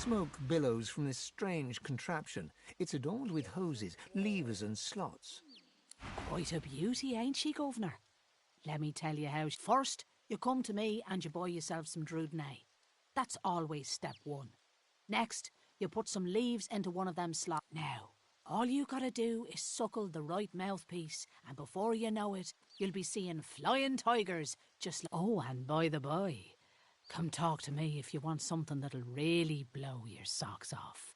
Smoke billows from this strange contraption. It's adorned with hoses, levers and slots. Quite a beauty, ain't she, Governor? Let me tell you how. First, you come to me and you buy yourself some Drudnay. That's always step one. Next, you put some leaves into one of them slots. Now, all you gotta do is suckle the right mouthpiece, and before you know it, you'll be seeing flying tigers just like... Oh, and by the by, come talk to me if you want something that'll really blow your socks off.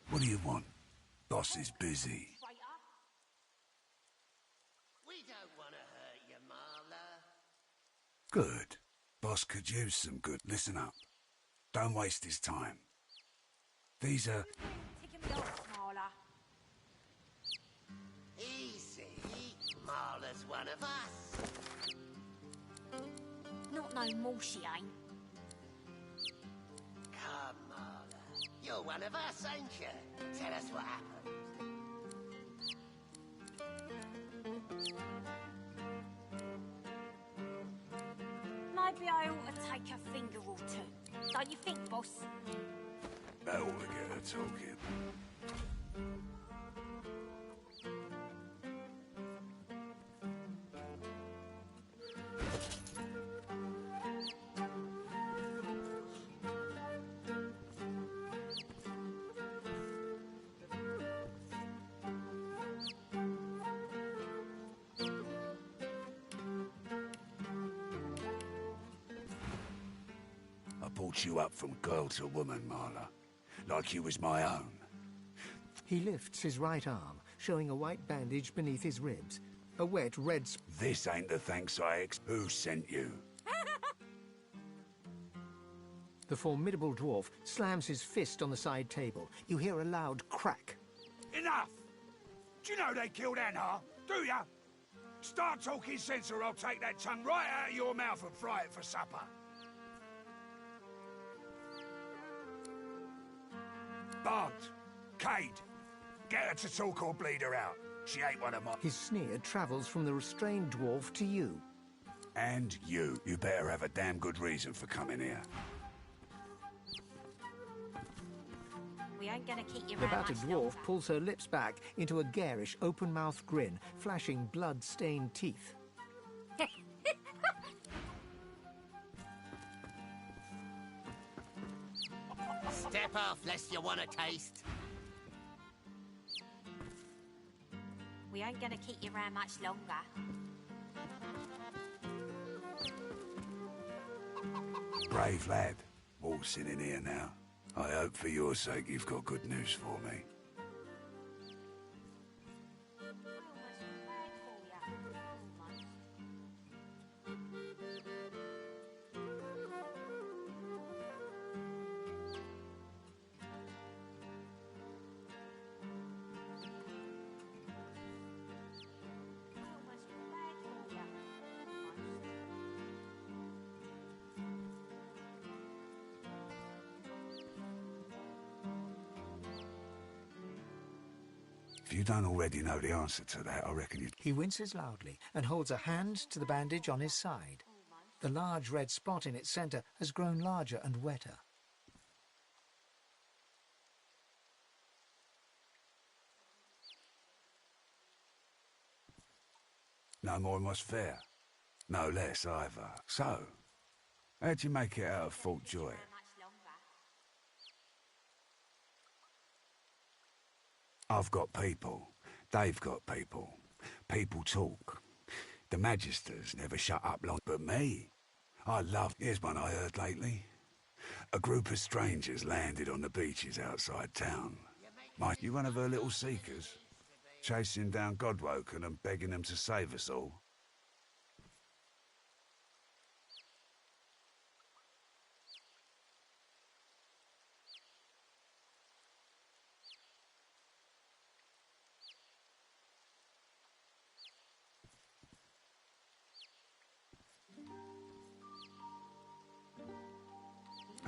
What do you want? Boss is busy. We don't want to hurt you, Marla. Good. Boss could use some good... Listen up. Don't waste his time. These are... Easy. Marla's one of us. Not no more, she ain't. Come, Marla. You're one of us, ain't you? Tell us what happened. Maybe I ought to take a finger or two. Don't you think, boss? That ought to get her talking. I brought you up from girl to woman, Marla. Like you was my own. He lifts his right arm, showing a white bandage beneath his ribs. A wet red... This ain't the thanks Who sent you? The formidable dwarf slams his fist on the side table. You hear a loud crack. Enough! Do you know they killed Anna? Do ya? Start talking sense or I'll take that tongue right out of your mouth and fry it for supper. Bart, Cade, get her to talk or bleed her out. She ain't one of my... His sneer travels from the restrained dwarf to you. And you. You better have a damn good reason for coming here. We ain't gonna keep you The around battered much dwarf longer. pulls her lips back into a garish, open-mouthed grin, flashing blood-stained teeth. Step off, lest you want a taste. We ain't gonna keep you around much longer. Brave lad, waltzing in here now. I hope for your sake you've got good news for me. If you don't already know the answer to that, I reckon you... He winces loudly and holds a hand to the bandage on his side. The large red spot in its centre has grown larger and wetter. No more was fair. No less either. So, how'd you make it out of Fort Joy? I've got people. They've got people. People talk. The Magisters never shut up long. But me? I love... Here's one I heard lately. A group of strangers landed on the beaches outside town. You one of her little seekers? Chasing down Godwoken and begging them to save us all?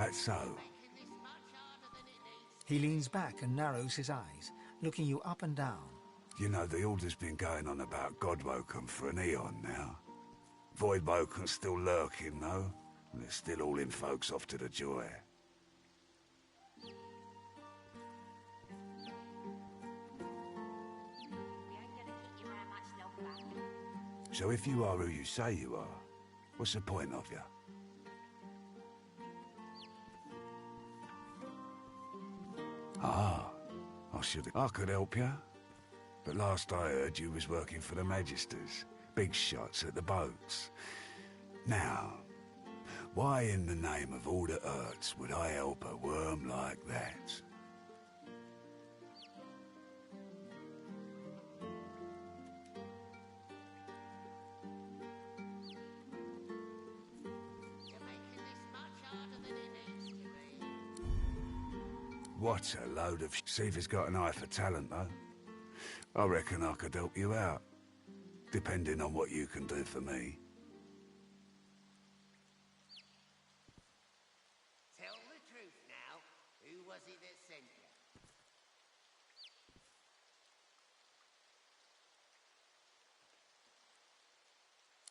Quite so. He leans back and narrows his eyes, looking you up and down. You know, the order's been going on about Godwoken for an eon now. Voidwoken's still lurking, though, and they're still hauling folks off to the joy. So if you are who you say you are, what's the point of you? Ah, I could help you. But last I heard, you was working for the Magisters. Big shots at the boats. Now, why in the name of all the hurts would I help a worm like that? What a load of Seaver's got an eye for talent, though. I reckon I could help you out, depending on what you can do for me. Tell the truth now. Who was it that sent you?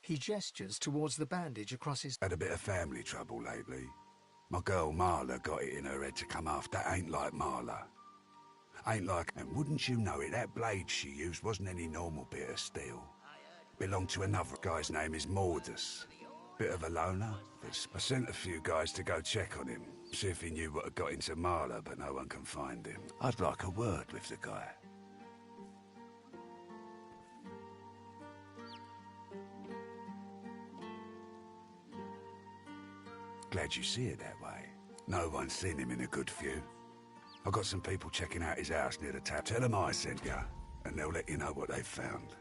He gestures towards the bandage across his... Had a bit of family trouble lately. My girl Marla got it in her head to come after. Ain't like Marla. Ain't like... And wouldn't you know it, that blade she used wasn't any normal bit of steel. Belonged to another guy's name is Mordus. Bit of a loner. I sent a few guys to go check on him. See if he knew what had got into Marla, but no one can find him. I'd like a word with the guy. Glad you see it that way. No one's seen him in a good few. I've got some people checking out his house near the tap. Tell them I sent you, and they'll let you know what they've found.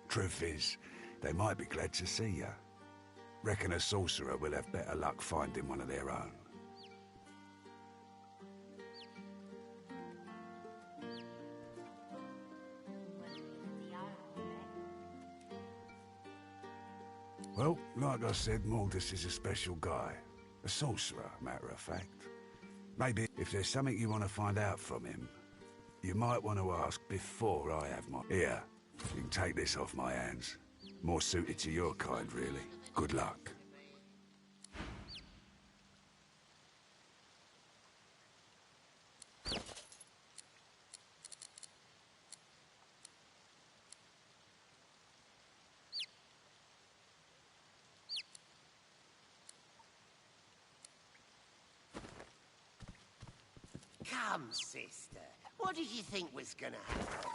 Truth is, they might be glad to see you. Reckon a sorcerer will have better luck finding one of their own. Well, like I said, Mordus is a special guy. A sorcerer, matter of fact. Maybe if there's something you want to find out from him, you might want to ask before I have my... Here, you can take this off my hands. More suited to your kind, really. Good luck. Come, sister. What did you think was gonna happen?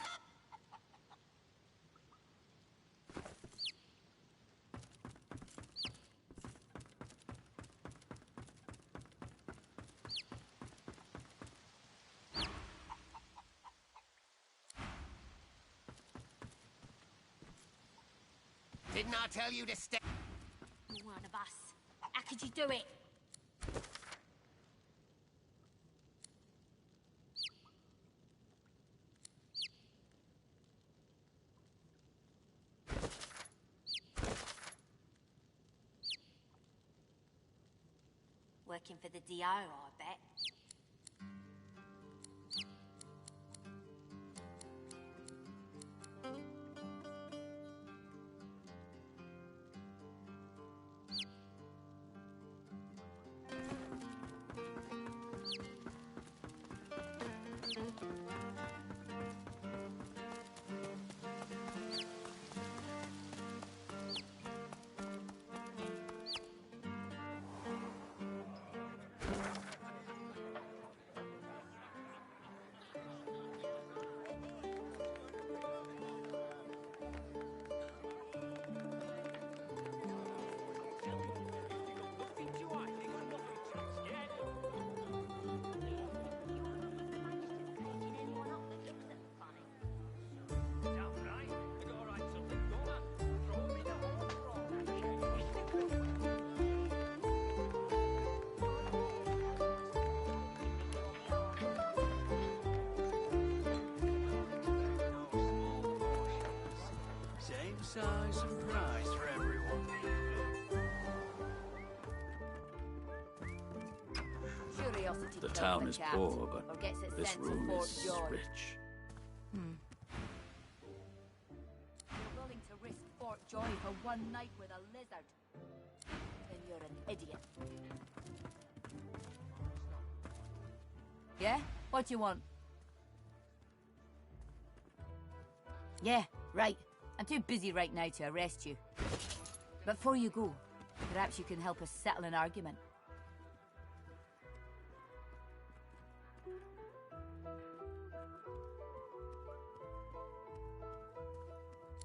Didn't I tell you to stay? You're one of us. How could you do it? Working for the DO, I bet. Size and price for everyone. curiosity The killed town the is cat, poor, or but gets it this sent to room Fort is George. rich. You're willing to risk Fort Joy for one night with a lizard? Then you're an idiot. Yeah? What do you want? Yeah, right. I'm too busy right now to arrest you. But before you go, perhaps you can help us settle an argument.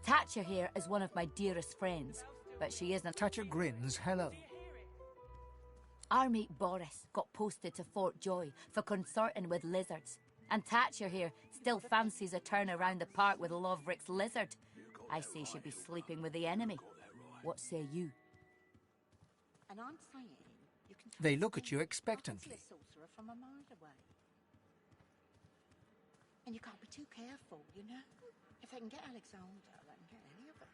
Thatcher here is one of my dearest friends, but she isn't. Thatcher grins hello. Our mate Boris got posted to Fort Joy for consorting with lizards, and Thatcher here still fancies a turn around the park with Loverick's lizard. I say she'd be sleeping with the enemy. What say you? And I'm saying you can They look at you expectantly. I can see a sorcerer from a mile away. And you can't be too careful, you know? If they can get Alexander, they can get any of us.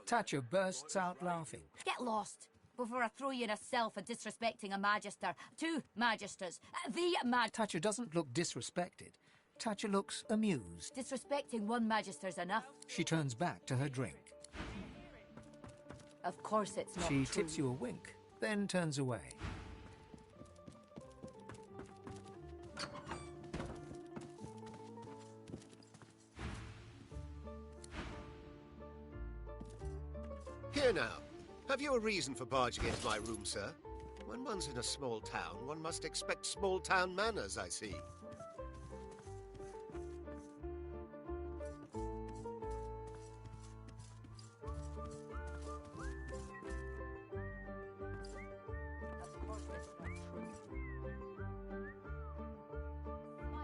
Thatcher bursts out laughing. Get lost before I throw you in a cell for disrespecting a magister. Two magisters. Thatcher doesn't look disrespected. Thatcher looks amused. Disrespecting one magister's enough. She turns back to her drink. Of course it's not She true. tips you a wink, then turns away. Here now. Have you a reason for barging into my room, sir? When one's in a small town, one must expect small-town manners, I see. Of course it's not true.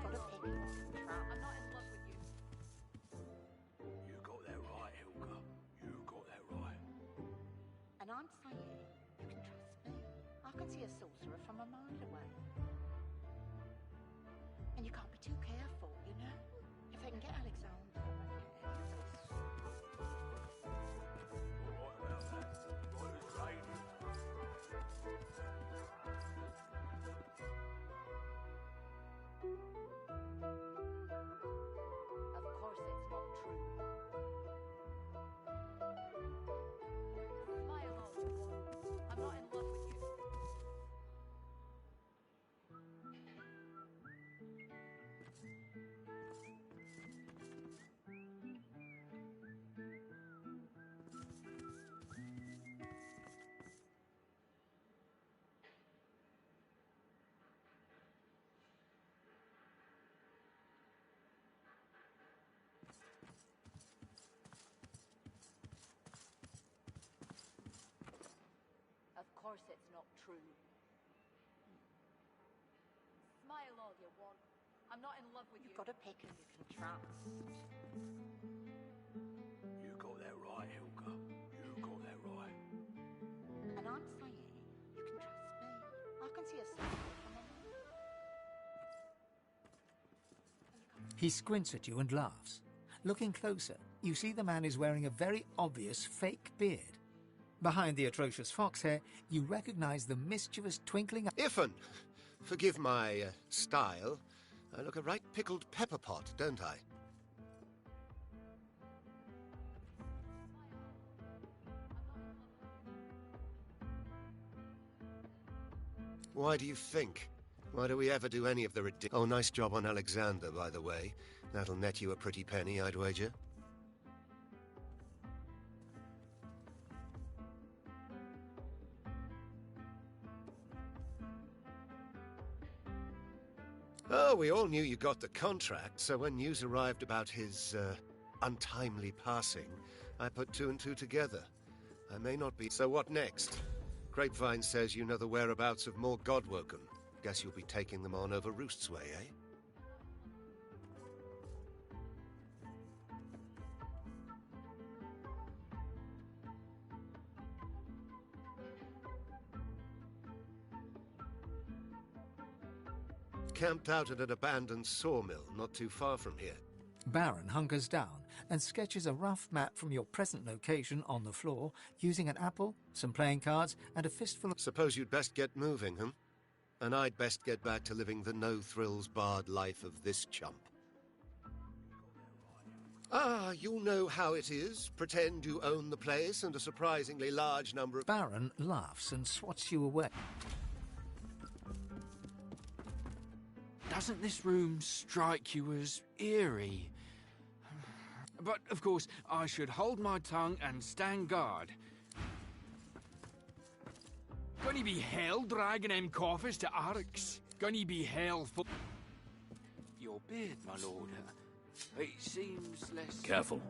Got a pig in the trap. I'm not in love with you. You got that right, Hilga. You got that right. And I'm saying you can trust me. I can see a sorcerer from a mile away. And you can't be too careful, you know? If they can get Alexander, they can get any of us. All right about that. Right as rain. Of course it's not true. Smile all you want. I'm not in love with you. Of course it's not true. Smile all you want. I'm not in love with you. You've got a pig who you can trust. You got that right, Hilga. You got that right. And I'm saying you can trust me. I can see a sorcerer from a mile away. And you can't He squints at you and laughs. Looking closer, you see the man is wearing a very obvious fake beard. Behind the atrocious fox hair, you recognize the mischievous twinkling... Iffin! Forgive my style. I look a right pickled pepper pot, don't I? Why do you think? Why do we ever do any of the Oh, nice job on Alexander, by the way. That'll net you a pretty penny, I'd wager. Oh, we all knew you got the contract, so when news arrived about his, untimely passing, I put two and two together. I may not be... So what next? Grapevine says you know the whereabouts of more Godwoken. Guess you'll be taking them on over Roost's Way, eh? Camped out at an abandoned sawmill not too far from here. Baron hunkers down and sketches a rough map from your present location on the floor using an apple, some playing cards, and a fistful of... Suppose you'd best get moving, huh? and I'd best get back to living the no-thrills-barred life of this chump. Ah, you know how it is. Pretend you own the place and a surprisingly large number of... Baron laughs and swats you away. Doesn't this room strike you as eerie? But, of course, I should hold my tongue and stand guard. Gonna be hell dragging them coffers to Arx? Gonna be hell for... Your beard, my lord. It seems less... Careful.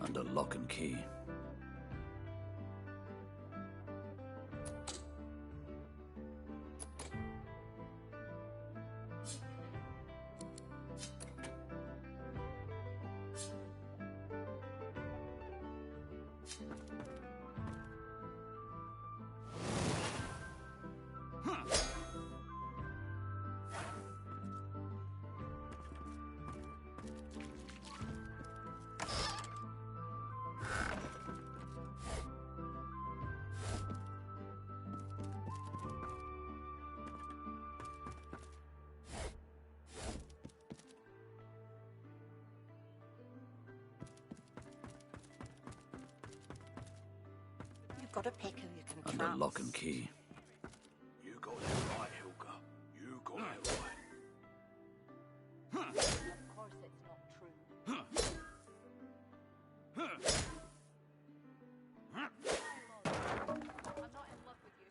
Under lock and key. You've got to pick who you can Under trust. lock and key. You got that right, Hilka. You got that right. Of course it's not true. I'm not in love with you.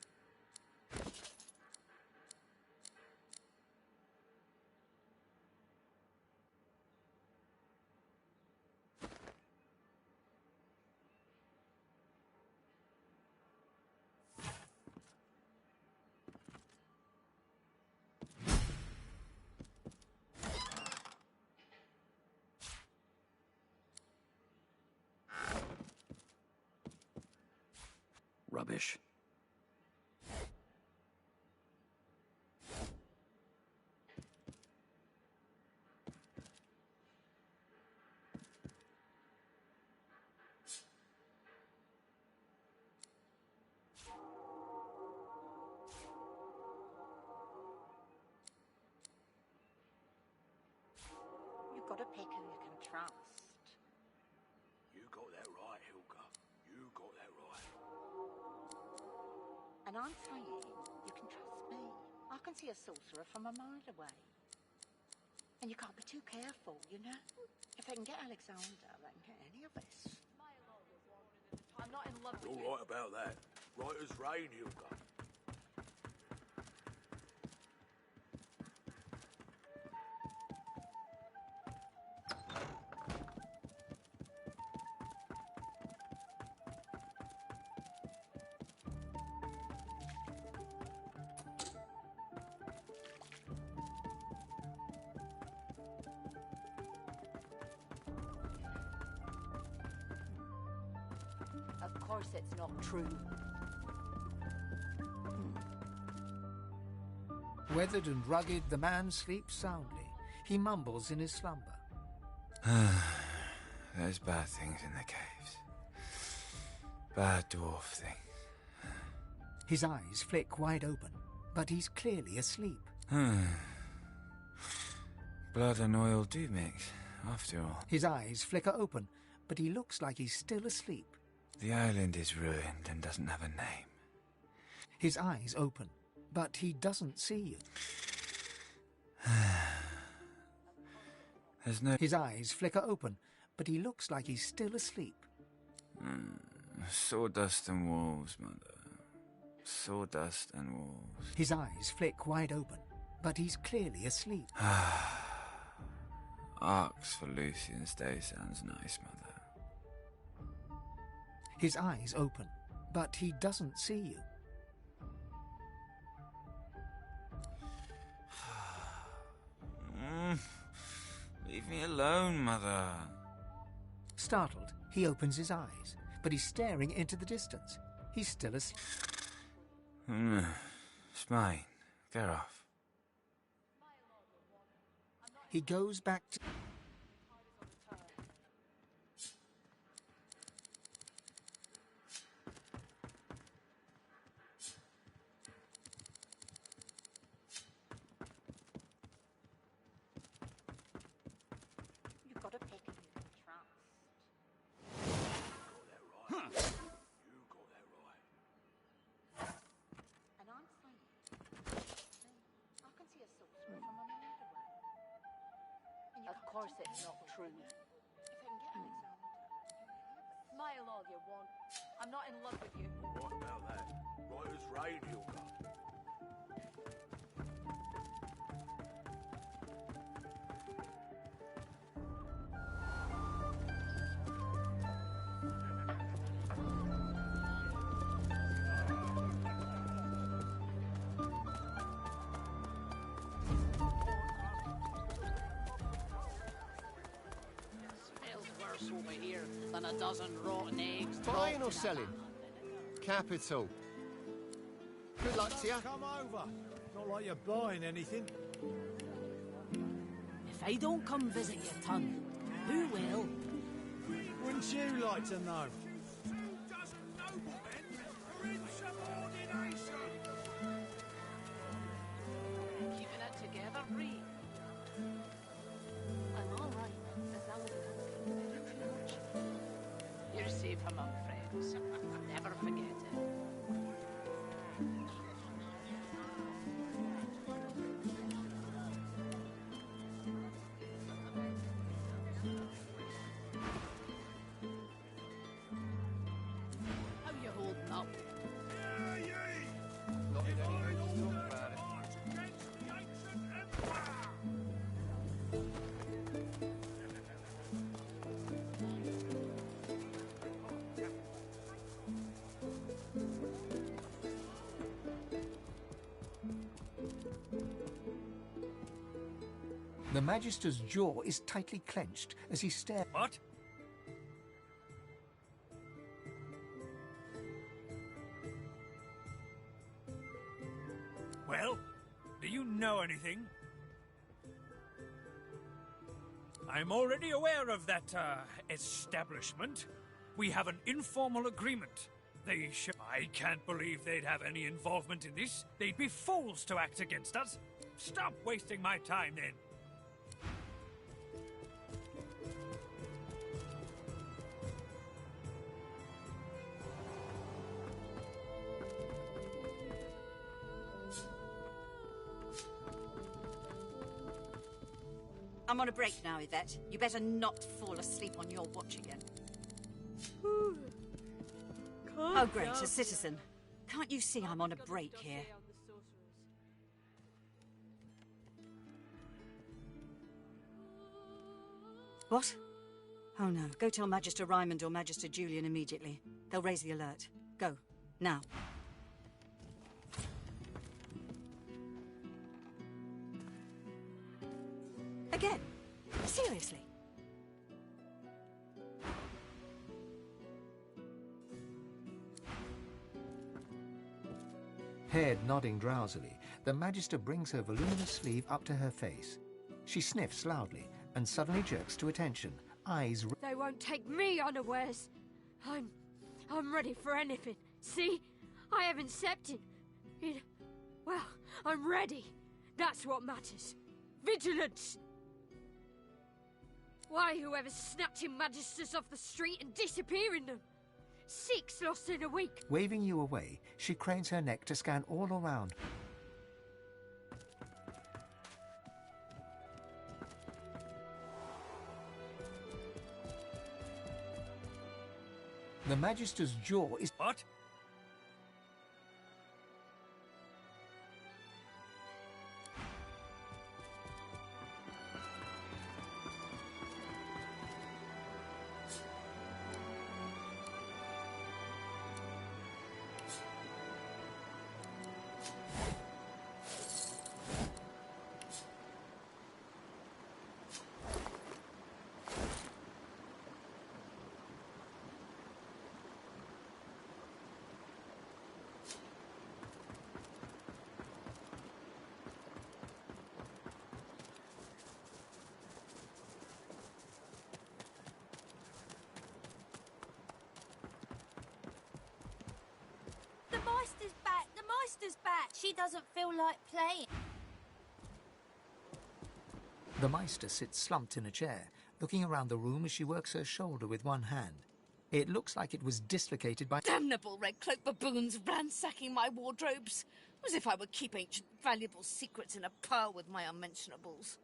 Rubbish. You've got to pick who you can trust. You got that right, Hilka. You got that right. And I'm saying you can trust me. I can see a sorcerer from a mile away. And you can't be too careful, you know? If they can get Alexander, they can get any of us. I'm not in love with You're you. right about that. Right as rain, Hilka. Of course it's not true. Weathered and rugged, the man sleeps soundly. He mumbles in his slumber. There's bad things in the caves. Bad dwarf things. His eyes flick wide open, but he's clearly asleep. Blood and oil do mix, after all. His eyes flicker open, but he looks like he's still asleep. The island is ruined and doesn't have a name. His eyes open, but he doesn't see you. There's no... His eyes flicker open, but he looks like he's still asleep. Sawdust and wolves, mother. Sawdust and wolves. His eyes flick wide open, but he's clearly asleep. Arcs for Lucian's Day sounds nice, mother. His eyes open, but he doesn't see you. Leave me alone, mother. Startled, he opens his eyes, but he's staring into the distance. He's still asleep. It's mine. Get off. He goes back to... You've got to pick who you can trust. You got that right. And I'm saying, see, I can see a sorcerer from a mile away. And you Of can't be course too it's not careful, true. you know? If I can get Alexander, Smile all you want. I'm not in love with you. What about that? Writer's radio gun. Smells worse over here than a dozen rotten eggs. Buying or selling? Capital. Good luck to you. Come over. Not like you're buying anything. If I don't come visit you, ton, who will? Wouldn't you like to know? Keeping it together, Bree. I'm all right, as long as I don't think too much. You're safe among friends. Never forget it. How you holding up? Not in any mood to talk about it. The Magister's jaw is tightly clenched as he stares... What? Well, do you know anything? I'm already aware of that, establishment. We have an informal agreement. I can't believe they'd have any involvement in this. They'd be fools to act against us. Stop wasting my time, then. I'm on a break now, Yvette. You better not fall asleep on your watch again. Oh, great, a citizen. Can't you see I'm on a break here? What? Oh no, go tell Magister Raymond or Magister Julian immediately. They'll raise the alert. Go, now. Again? Seriously? Head nodding drowsily, the Magister brings her voluminous sleeve up to her face. She sniffs loudly and suddenly jerks to attention, eyes... They won't take me unawares. I'm ready for anything. See? I have accepted it. Well, I'm ready. That's what matters. Vigilance! Why whoever's snatching Magisters off the street and disappearing them? 6 lost in a week. Waving you away, she cranes her neck to scan all around. The Magister's jaw is... What? He doesn't feel like playing. The Meister sits slumped in a chair, looking around the room as she works her shoulder with one hand. It looks like it was dislocated by... Damnable red cloak baboons ransacking my wardrobes, as if I would keep ancient valuable secrets in a pile with my unmentionables.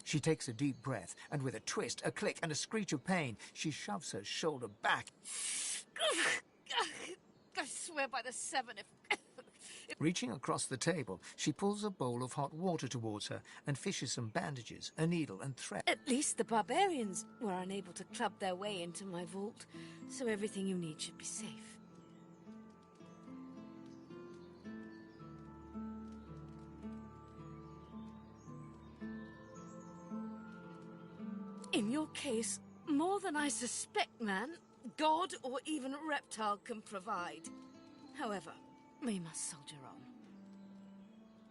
She takes a deep breath, and with a twist, a click, and a screech of pain, she shoves her shoulder back. I swear by the seven if... Reaching across the table, she pulls a bowl of hot water towards her and fishes some bandages, a needle and thread. At least the barbarians were unable to club their way into my vault, so everything you need should be safe. In your case, more than I suspect, man, god or even reptile can provide. However, we must soldier on.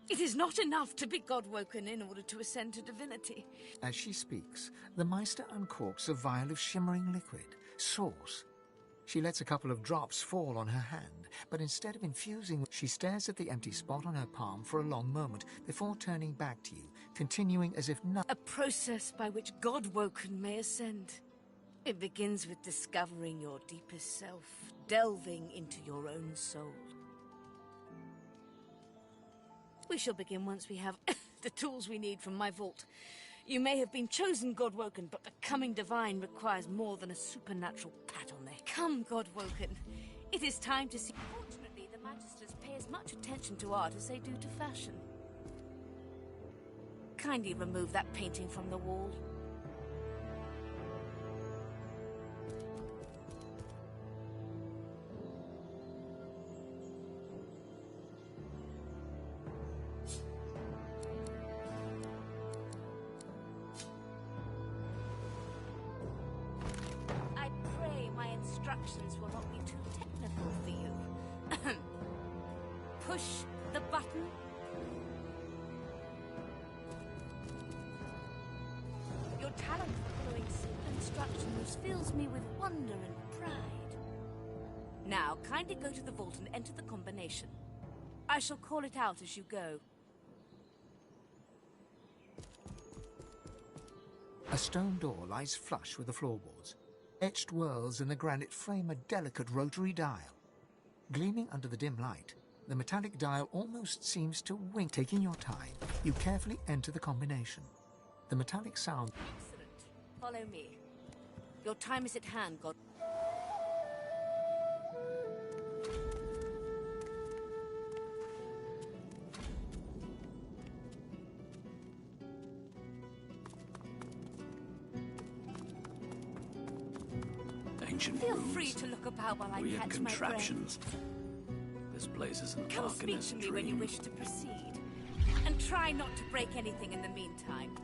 It is not enough to be god-woken in order to ascend to divinity. As she speaks, the Meister uncorks a vial of shimmering liquid, sauce. She lets a couple of drops fall on her hand, but instead of infusing, she stares at the empty spot on her palm for a long moment before turning back to you, continuing as if nothing... A process by which god-woken may ascend. It begins with discovering your deepest self, delving into your own soul. We shall begin once we have the tools we need from my vault. You may have been chosen God-woken, but becoming divine requires more than a supernatural pat on the head. Come, God-woken. It is time to see... Fortunately, the Magisters pay as much attention to art as they do to fashion. Kindly remove that painting from the wall. Instructions will not be too technical for you. Push the button. Your talent for following simple instructions fills me with wonder and pride. Now, kindly go to the vault and enter the combination. I shall call it out as you go. A stone door lies flush with the floorboards. Etched whorls in the granite frame a delicate rotary dial. Gleaming under the dim light, the metallic dial almost seems to wink. Taking your time, you carefully enter the combination. The metallic sound... Excellent. Follow me. Your time is at hand, God. Feel free to look about while I catch my breath. This place isn't Come speak to me when you wish to proceed. And try not to break anything in the meantime.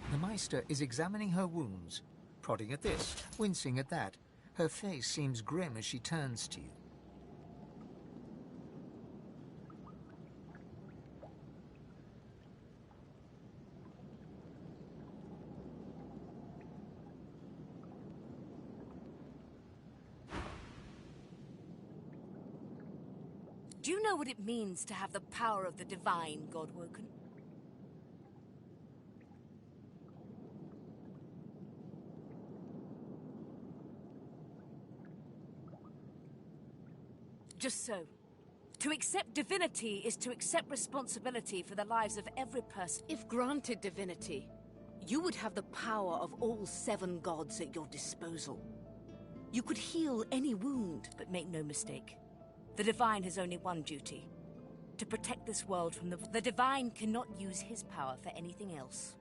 The Meister is examining her wounds, prodding at this, wincing at that. Her face seems grim as she turns to you. Do you know what it means to have the power of the divine, Godwoken? Just so. To accept divinity is to accept responsibility for the lives of every person. If granted divinity, you would have the power of all 7 gods at your disposal. You could heal any wound, but make no mistake. The divine has only one duty. To protect this world from the... The divine cannot use his power for anything else.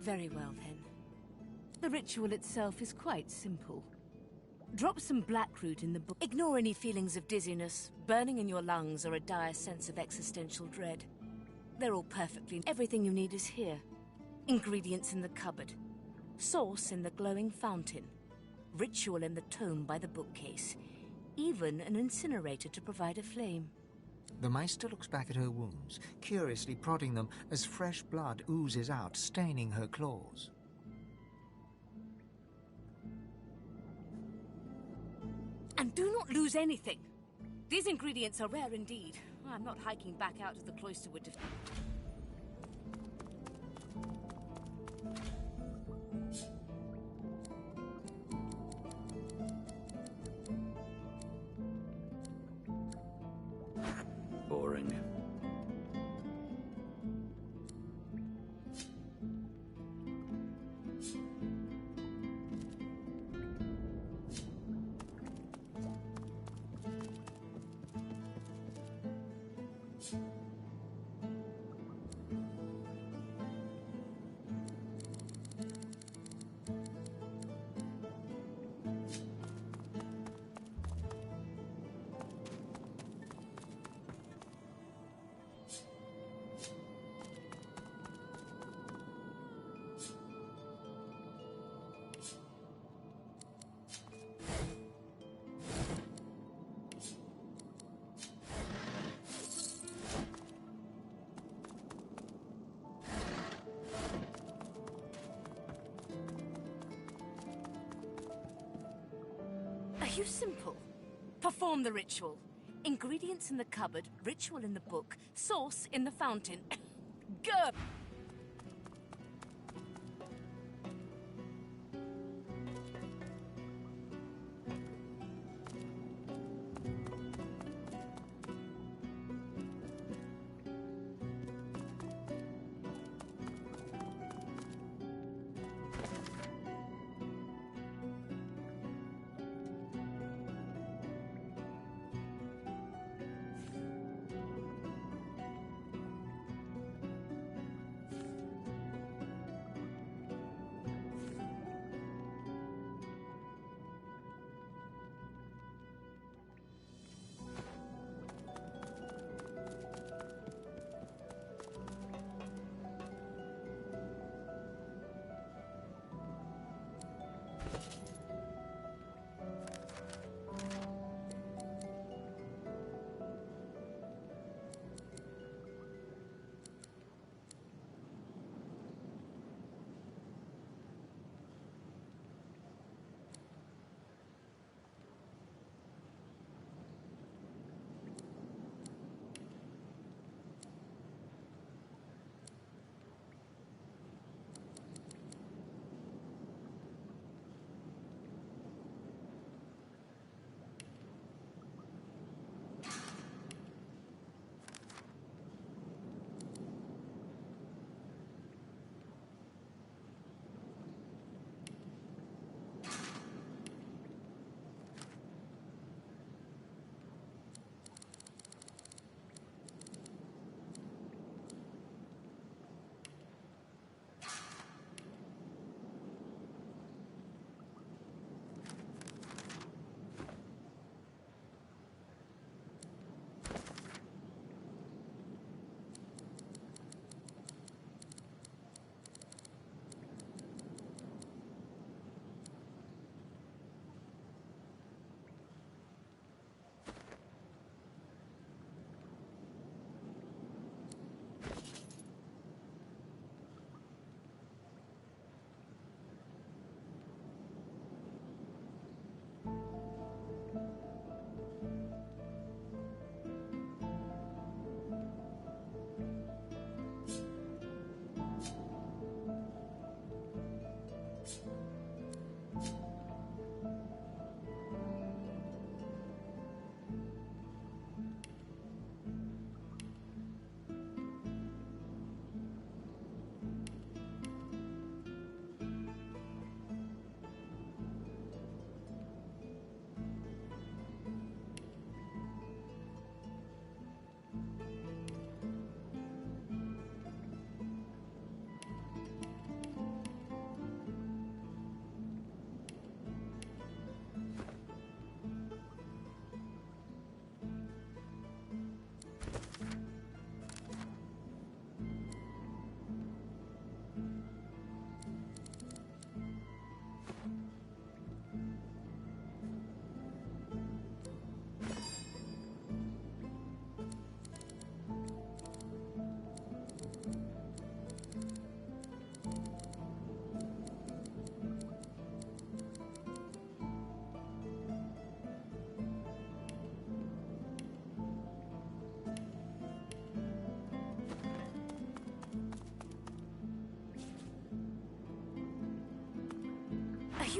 Very well, then. The ritual itself is quite simple. Drop some blackroot in the book. Ignore any feelings of dizziness, burning in your lungs, or a dire sense of existential dread. They're all perfectly... Everything you need is here. Ingredients in the cupboard. Sauce in the glowing fountain. Ritual in the tome by the bookcase. Even an incinerator to provide a flame. The Meister looks back at her wounds, curiously prodding them as fresh blood oozes out, staining her claws. And do not lose anything. These ingredients are rare indeed. I'm not hiking back out to the cloister with... Boring. Are you simple? Perform the ritual. Ingredients in the cupboard, ritual in the book, sauce in the fountain. Go!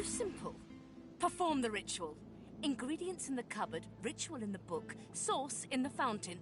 you simple? Perform the ritual. Ingredients in the cupboard, ritual in the book, sauce in the fountain.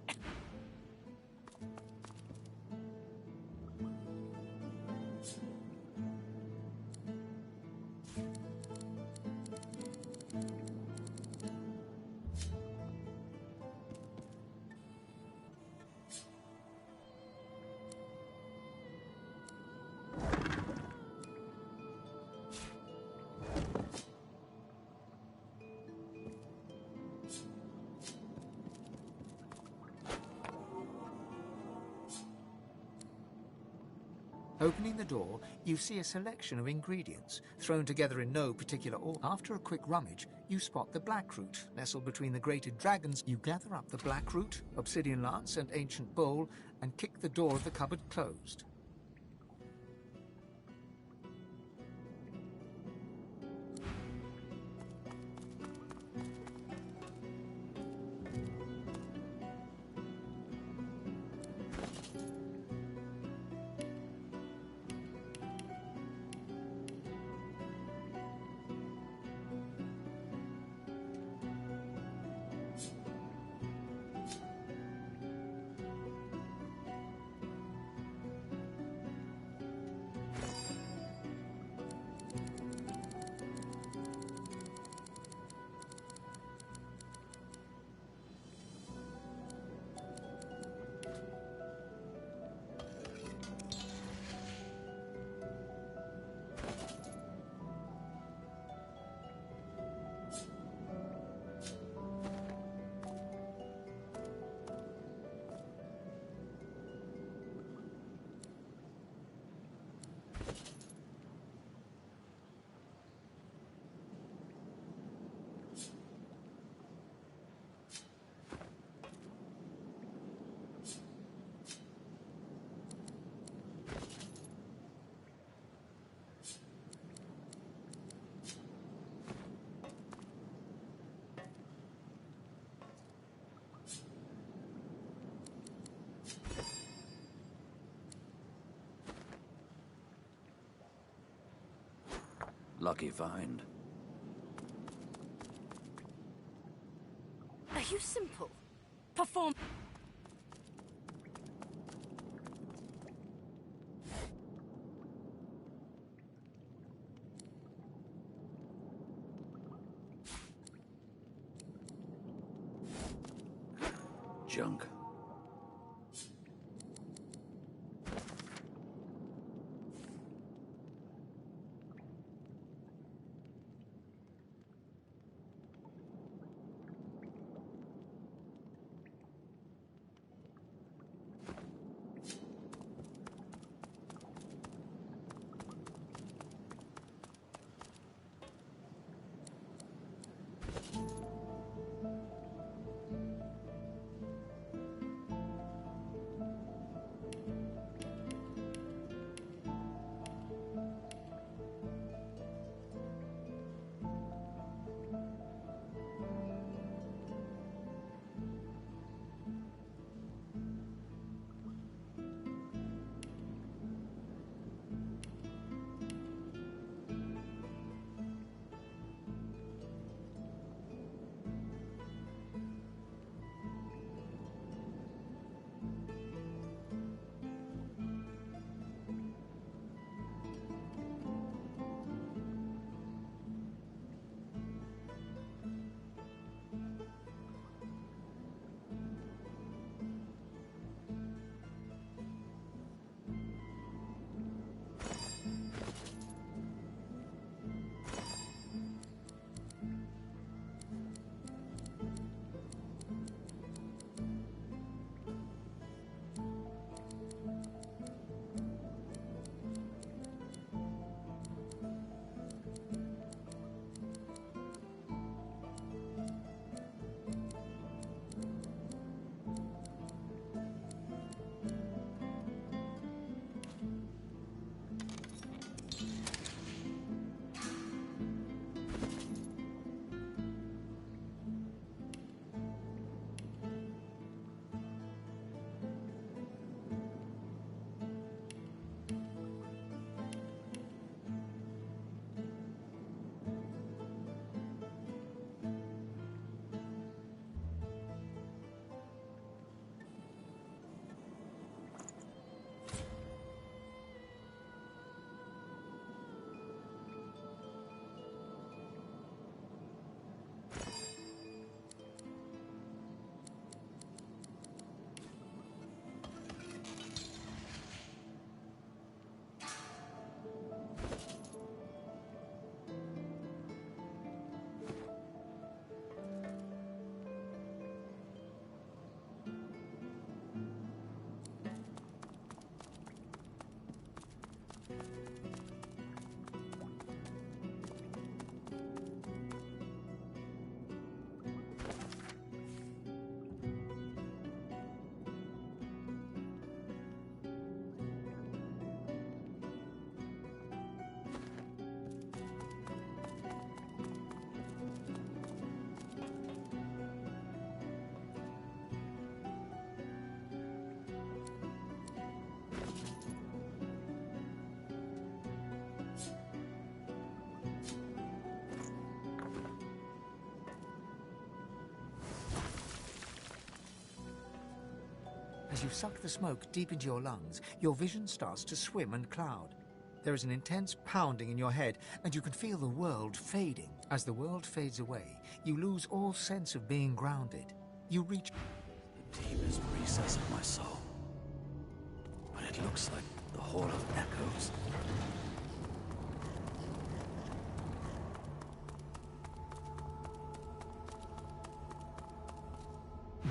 Opening the door, you see a selection of ingredients, thrown together in no particular order. After a quick rummage, you spot the blackroot, nestled between the grated dragons. You gather up the blackroot, obsidian lance, and ancient bowl, and kick the door of the cupboard closed. Lucky find. Are you simple? Perform. Junk. As you suck the smoke deep into your lungs, your vision starts to swim and cloud. There is an intense pounding in your head, and you can feel the world fading. As the world fades away, you lose all sense of being grounded. You reach The deepest recess of my soul. But it looks like the Hall of Echoes.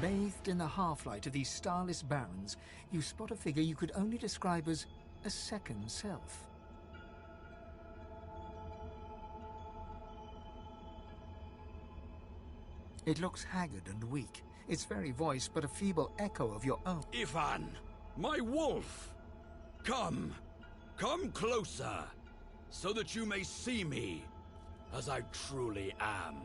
Bathed in the half-light of these starless barrens, you spot a figure you could only describe as a second self. It looks haggard and weak, its very voice but a feeble echo of your own. Ivan, my wolf! Come closer, so that you may see me as I truly am.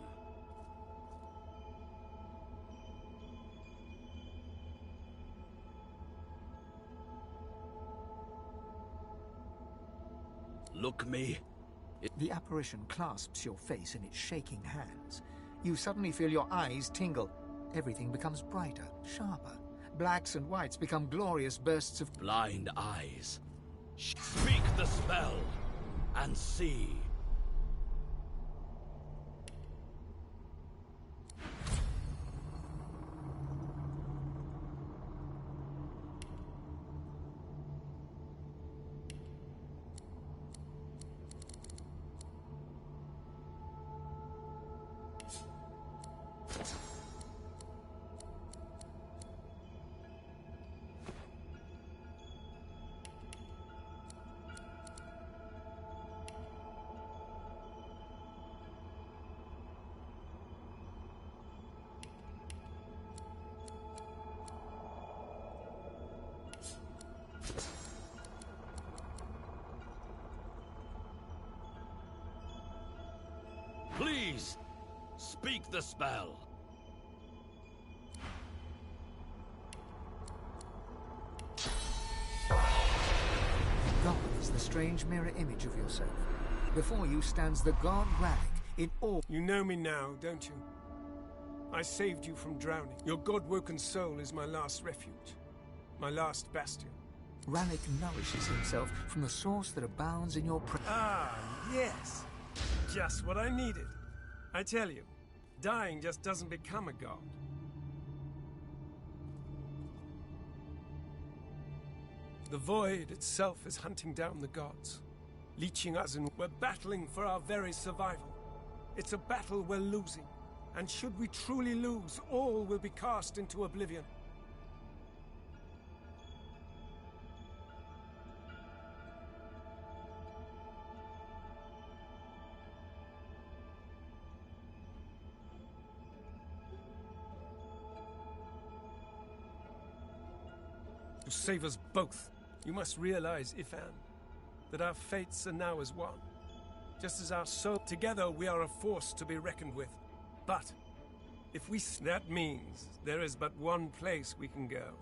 Look me. The apparition clasps your face in its shaking hands. You suddenly feel your eyes tingle. Everything becomes brighter, sharper. Blacks and whites become glorious bursts of Blind eyes. Speak the spell and see. Please, speak the spell. God is the strange mirror image of yourself. Before you stands the god Rannick in awe. You know me now, don't you? I saved you from drowning. Your god-woken soul is my last refuge. My last bastion. Rannick nourishes himself from the source that abounds in your Ah, yes. Just what I needed. I tell you, dying just doesn't become a god. The void itself is hunting down the gods, leeching us, and we're battling for our very survival. It's a battle we're losing, and should we truly lose, all will be cast into oblivion. To save us both, you must realize, Ifan, that our fates are now as one. Just as our soul, together we are a force to be reckoned with. But if we... that means there is but one place we can go.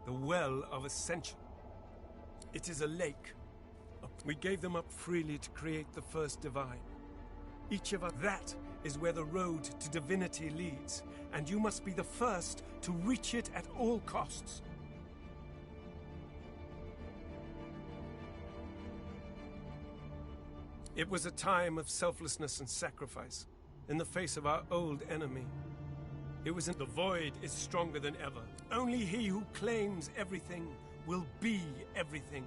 The Well of Ascension. It is a lake. We gave them up freely to create the first divine. Each of us... that is where the road to divinity leads, and you must be the first to reach it at all costs. It was a time of selflessness and sacrifice, in the face of our old enemy. It was in the void is stronger than ever. Only he who claims everything will be everything.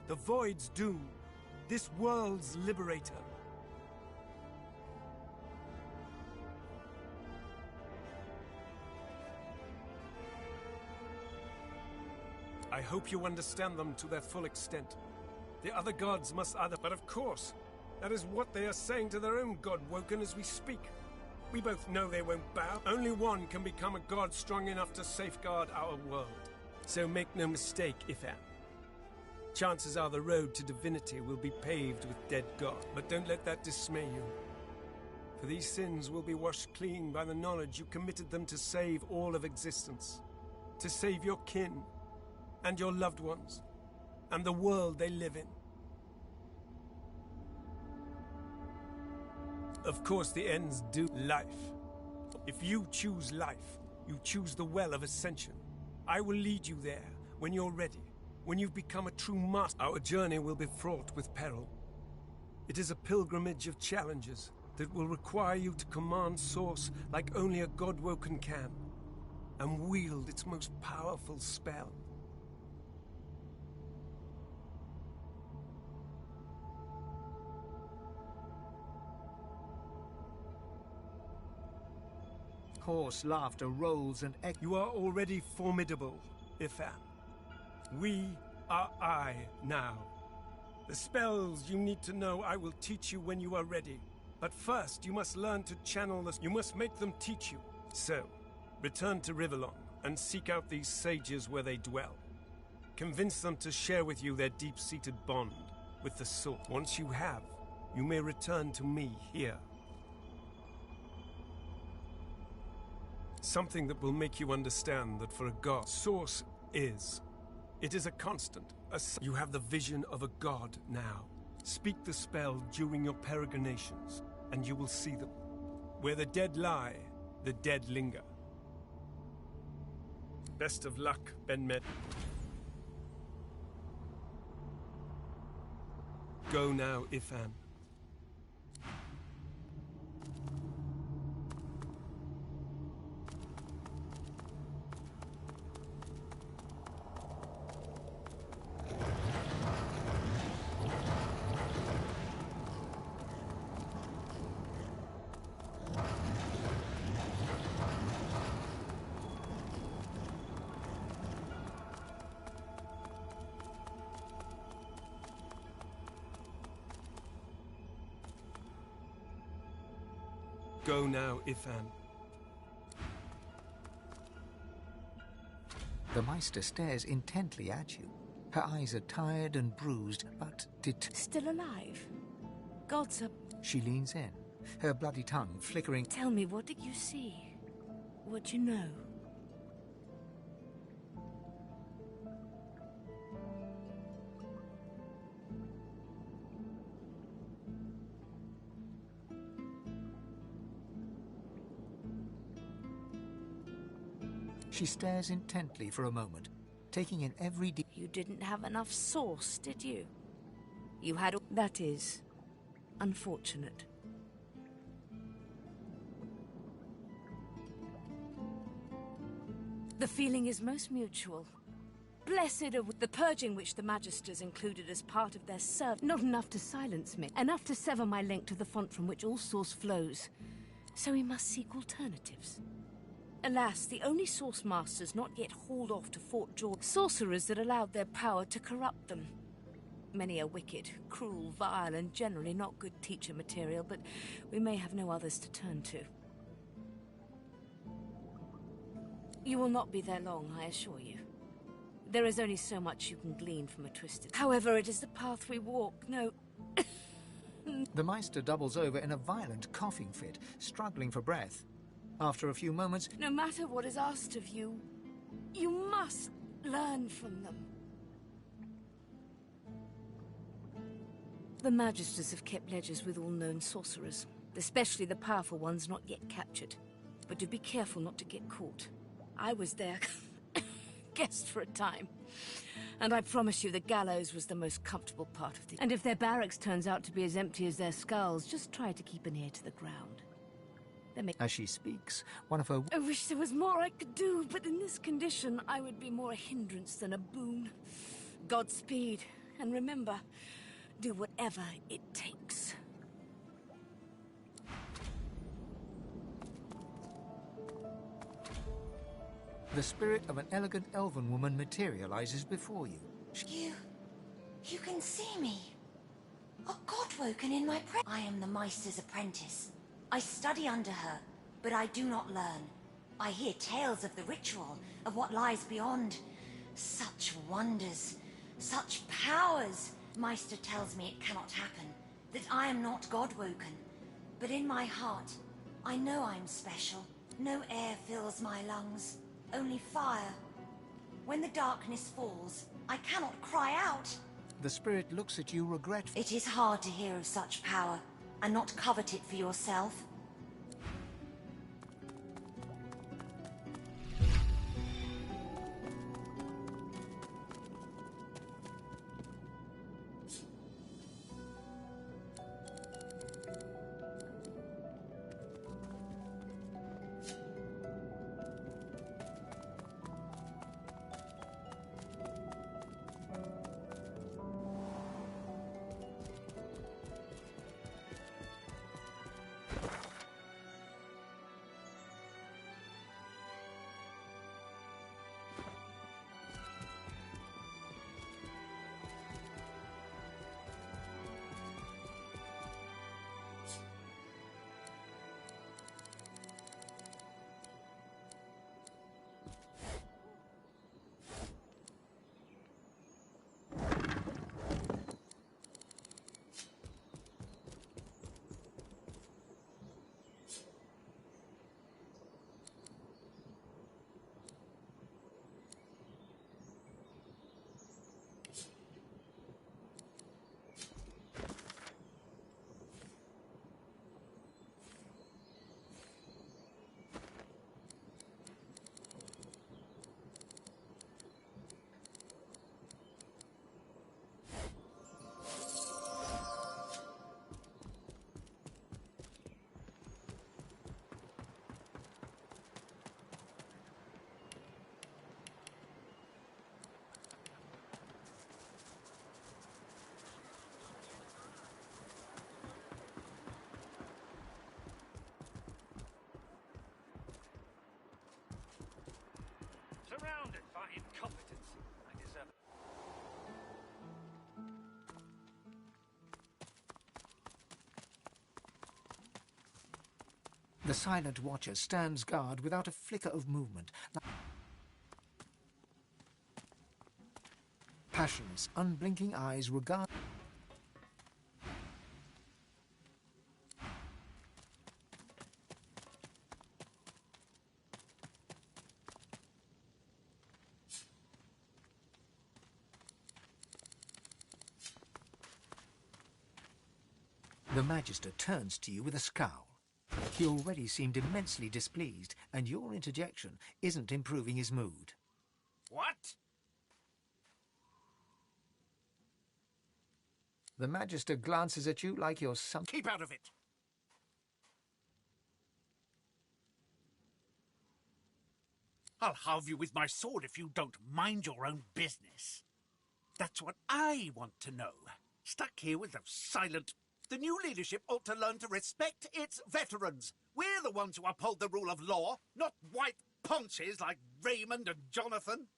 The void's doom, this world's liberator. I hope you understand them to their full extent. The other gods must either... But of course, that is what they are saying to their own god Woken as we speak. We both know they won't bow. Only one can become a god strong enough to safeguard our world. So make no mistake, Ifan. Chances are the road to divinity will be paved with dead gods. But don't let that dismay you. For these sins will be washed clean by the knowledge you committed them to save all of existence. To save your kin, and your loved ones, and the world they live in. Of course, the ends do life. If you choose life, you choose the well of ascension. I will lead you there when you're ready, when you've become a true master. Our journey will be fraught with peril. It is a pilgrimage of challenges that will require you to command Source like only a god Woken can, and wield its most powerful spell. Hoarse laughter rolls and echoes. You are already formidable, Ifan. We are I now. The spells you need to know I will teach you when you are ready. But first, you must learn to channel the... You must make them teach you. So, return to Rivellon and seek out these sages where they dwell. Convince them to share with you their deep-seated bond with the Source. Once you have, you may return to me here. Something that will make you understand that for a god, Source is. It is a constant. You have the vision of a god now. Speak the spell during your peregrinations, and you will see them. Where the dead lie, the dead linger. Best of luck, Ben Med. Go now, Ifan. Go now, Ifan. The Meister stares intently at you. Her eyes are tired and bruised, but Still alive? Gods are... She leans in, her bloody tongue flickering. Tell me, what did you see? What you know? She stares intently for a moment, taking in every You didn't have enough sauce, did you? You had... That is... unfortunate. The feeling is most mutual. Blessed are the purging which the Magisters included as part of their service. Not enough to silence me. Enough to sever my link to the font from which all source flows. So we must seek alternatives. Alas, the only Source Masters not yet hauled off to Fort George, sorcerers that allowed their power to corrupt them. Many are wicked, cruel, vile, and generally not good teacher material, but we may have no others to turn to. You will not be there long, I assure you. There is only so much you can glean from a twisted... However, it is the path we walk, no... The Meister doubles over in a violent coughing fit, struggling for breath. After a few moments... No matter what is asked of you, you must learn from them. The Magisters have kept ledgers with all known sorcerers, especially the powerful ones not yet captured. But do be careful not to get caught. I was their guest for a time, and I promise you the gallows was the most comfortable part of the... And if their barracks turns out to be as empty as their skulls, just try to keep an ear to the ground. As she speaks, one of her... I wish there was more I could do, but in this condition, I would be more a hindrance than a boon. Godspeed, and remember, do whatever it takes. The spirit of an elegant elven woman materializes before you. You can see me. A godwoken in my I am the Meister's apprentice. I study under her, but I do not learn. I hear tales of the ritual, of what lies beyond. Such wonders, such powers. Meister tells me it cannot happen, that I am not godwoken. But in my heart, I know I'm special. No air fills my lungs, only fire. When the darkness falls, I cannot cry out. The spirit looks at you regretfully. It is hard to hear of such power, and not covet it for yourself. Surrounded by incompetence. I deserve it. The silent watcher stands guard without a flicker of movement. Passionless, unblinking eyes regard... The Magister turns to you with a scowl. He already seemed immensely displeased, and your interjection isn't improving his mood. What? The Magister glances at you like you're some... Keep out of it! I'll halve you with my sword if you don't mind your own business. That's what I want to know. Stuck here with those silent... The new leadership ought to learn to respect its veterans. We're the ones who uphold the rule of law, not white ponches like Raymond and Jonathan.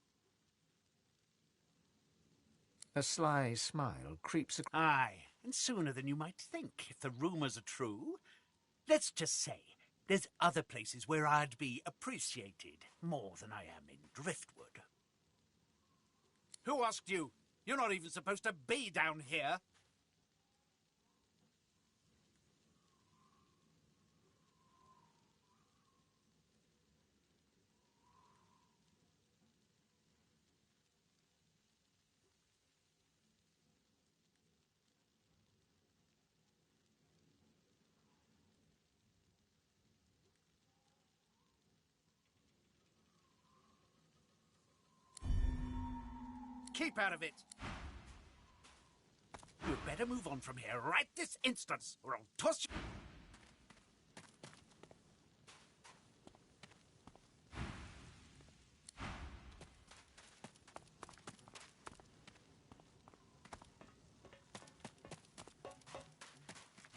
A sly smile creeps across... Aye, and sooner than you might think, if the rumours are true. Let's just say, there's other places where I'd be appreciated more than I am in Driftwood. Who asked you? You're not even supposed to be down here. Keep out of it! You'd better move on from here right this instant, or I'll toss you...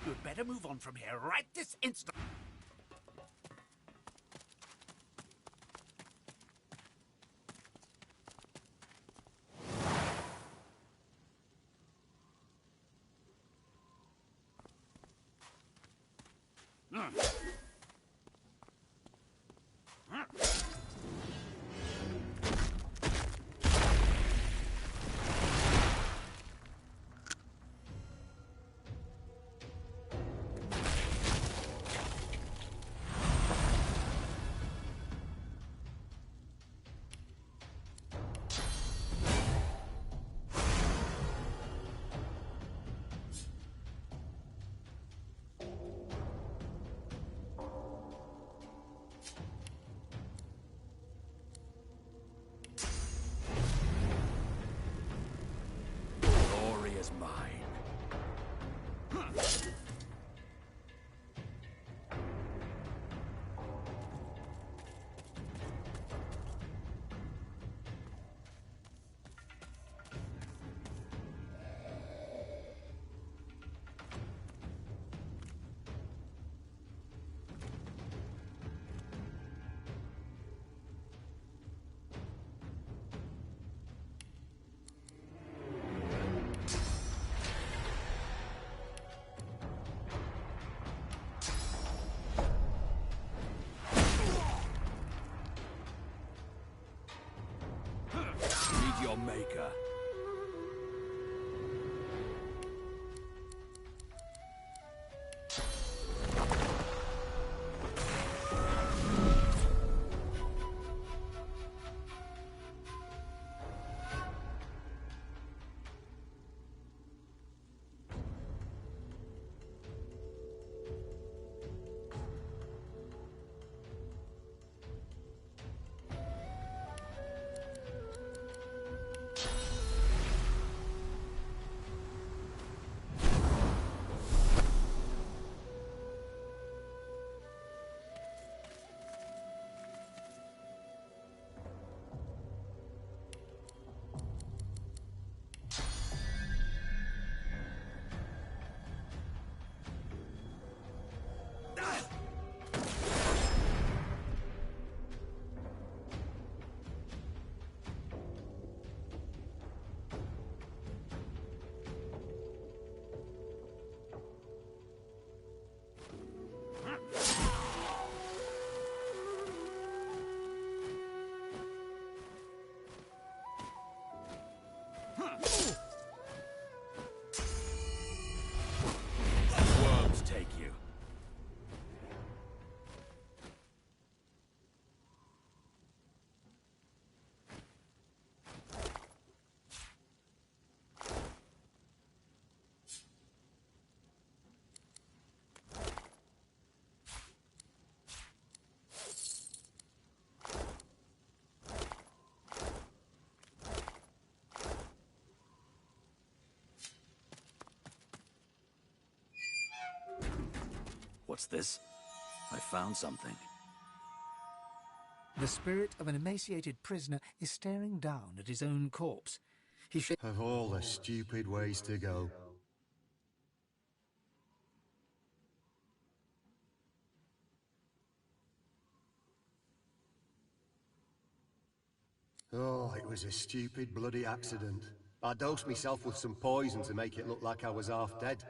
You'd better move on from here right this instant. Is mine. Your maker. Worms take you. What's this? I found something. The spirit of an emaciated prisoner is staring down at his own corpse. He of all the stupid ways to go. Oh, it was a stupid bloody accident. I dosed myself with some poison to make it look like I was half dead.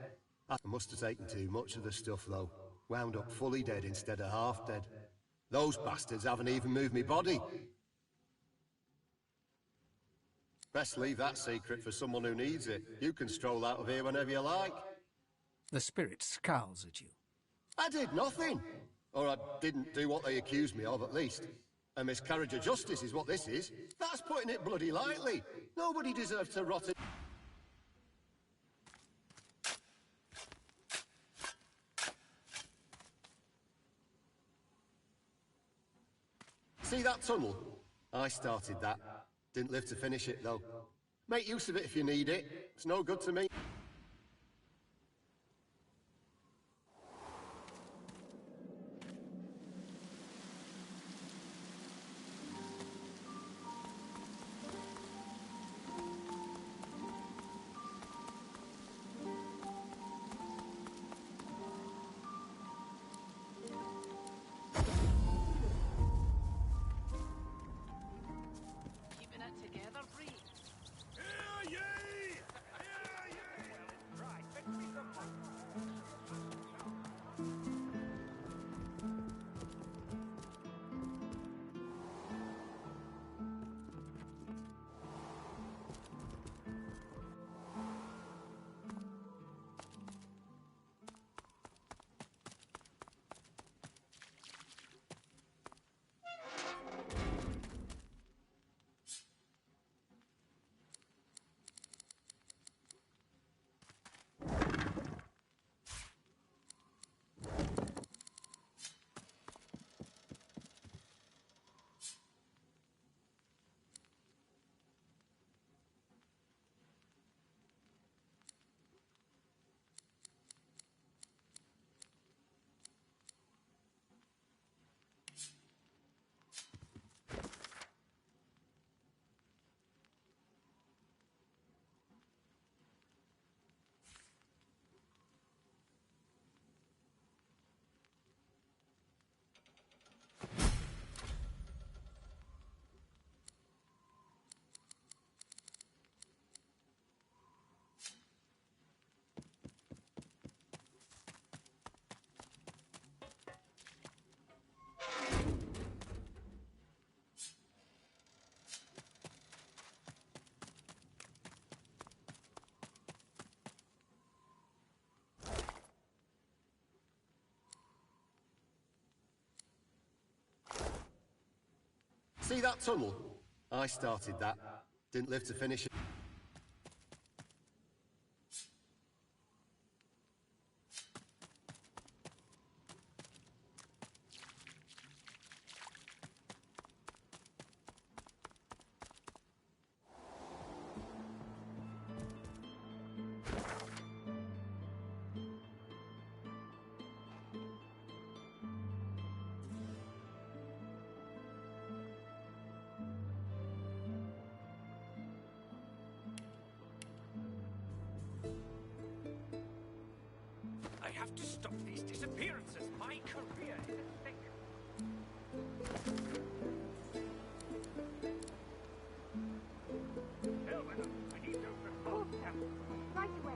I must have taken too much of the stuff, though. Wound up fully dead instead of half dead. Those bastards haven't even moved me body. Best leave that secret for someone who needs it. You can stroll out of here whenever you like. The spirit scowls at you. I did nothing. Or I didn't do what they accused me of, at least. A miscarriage of justice is what this is. That's putting it bloody lightly. Nobody deserves to rot in... See that tunnel? I started that. Didn't live to finish it, though. Make use of it if you need it. It's no good to me. that tunnel? I started that. Didn't live to finish it. I have to stop these disappearances. My career is at stake. Elwin, I need those reports. Right away.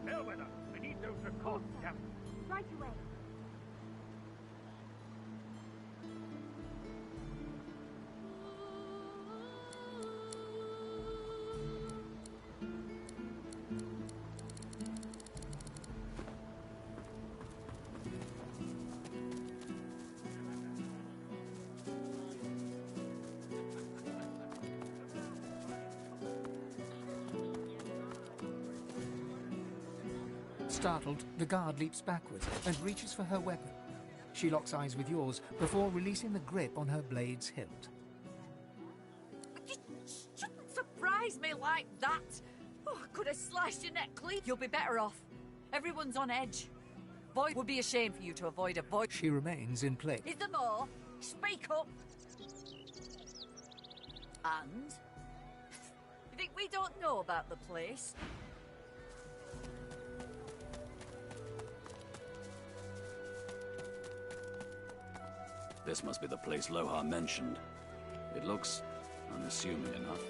Bellwether, I need those reports, Captain. Right away. Startled, the guard leaps backwards and reaches for her weapon. She locks eyes with yours before releasing the grip on her blade's hilt. You shouldn't surprise me like that. Oh, I could have sliced your neck clean. You'll be better off. Everyone's on edge. Void would be a shame for you to avoid a void. She remains in place. Is there more? Speak up. And? You think we don't know about the place? This must be the place Lohar mentioned. It looks unassuming enough.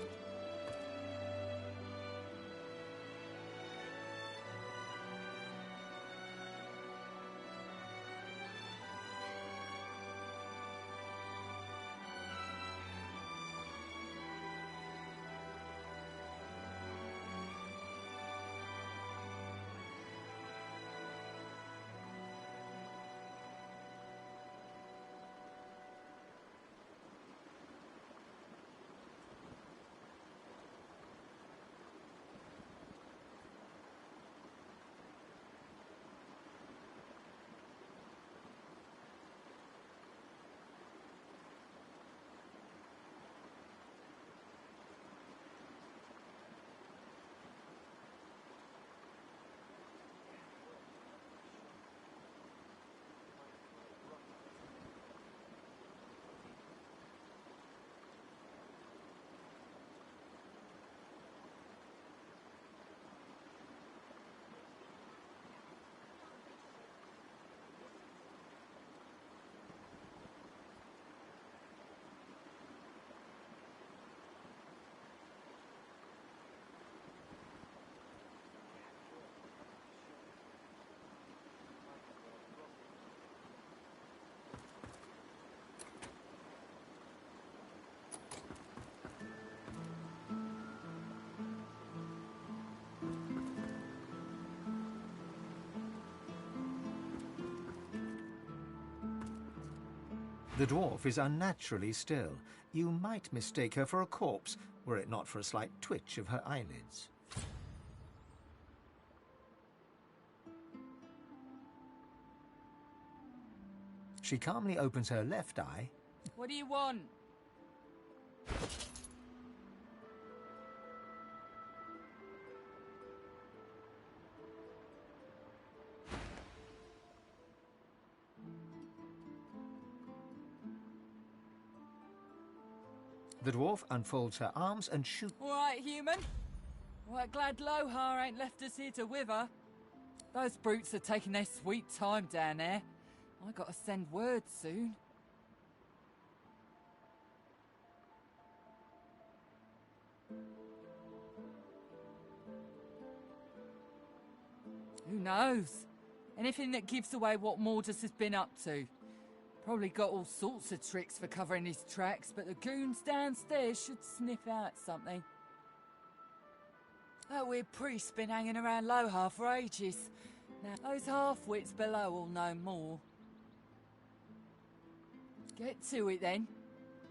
The dwarf is unnaturally still. You might mistake her for a corpse, were it not for a slight twitch of her eyelids. She calmly opens her left eye. What do you want? The dwarf unfolds her arms and shoots. All right, human. Right, glad Lohar ain't left us here to wither. Those brutes are taking their sweet time down there. I gotta send word soon. Who knows? Anything that gives away what Mordus has been up to. Probably got all sorts of tricks for covering his tracks, but the goons downstairs should sniff out something. That weird priest's been hanging around Lohar for ages. Now, those half-wits below will know more. Get to it then.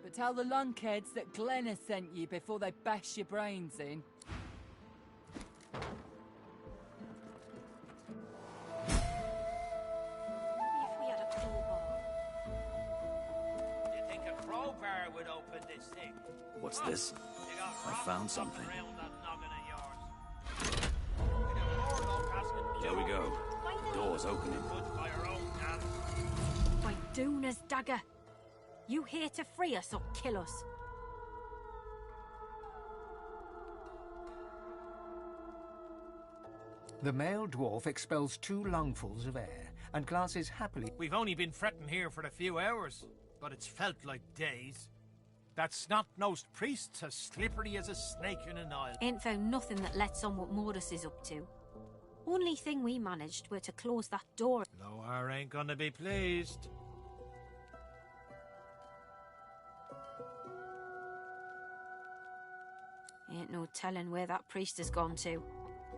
But tell the lunkheads that Glenn has sent you before they bash your brains in. Would open this thing. What's this? I found something. There we go. The door's opening. By Duna's dagger. You here to free us or kill us? The male dwarf expels 2 lungfuls of air and glances happily. We've only been fretting here for a few hours, but it's felt like days. That snot-nosed priest's as slippery as a snake in an aisle. Ain't found nothing that lets on what Mordus is up to. Only thing we managed were to close that door. Lohar ain't gonna be pleased. Ain't no telling where that priest has gone to.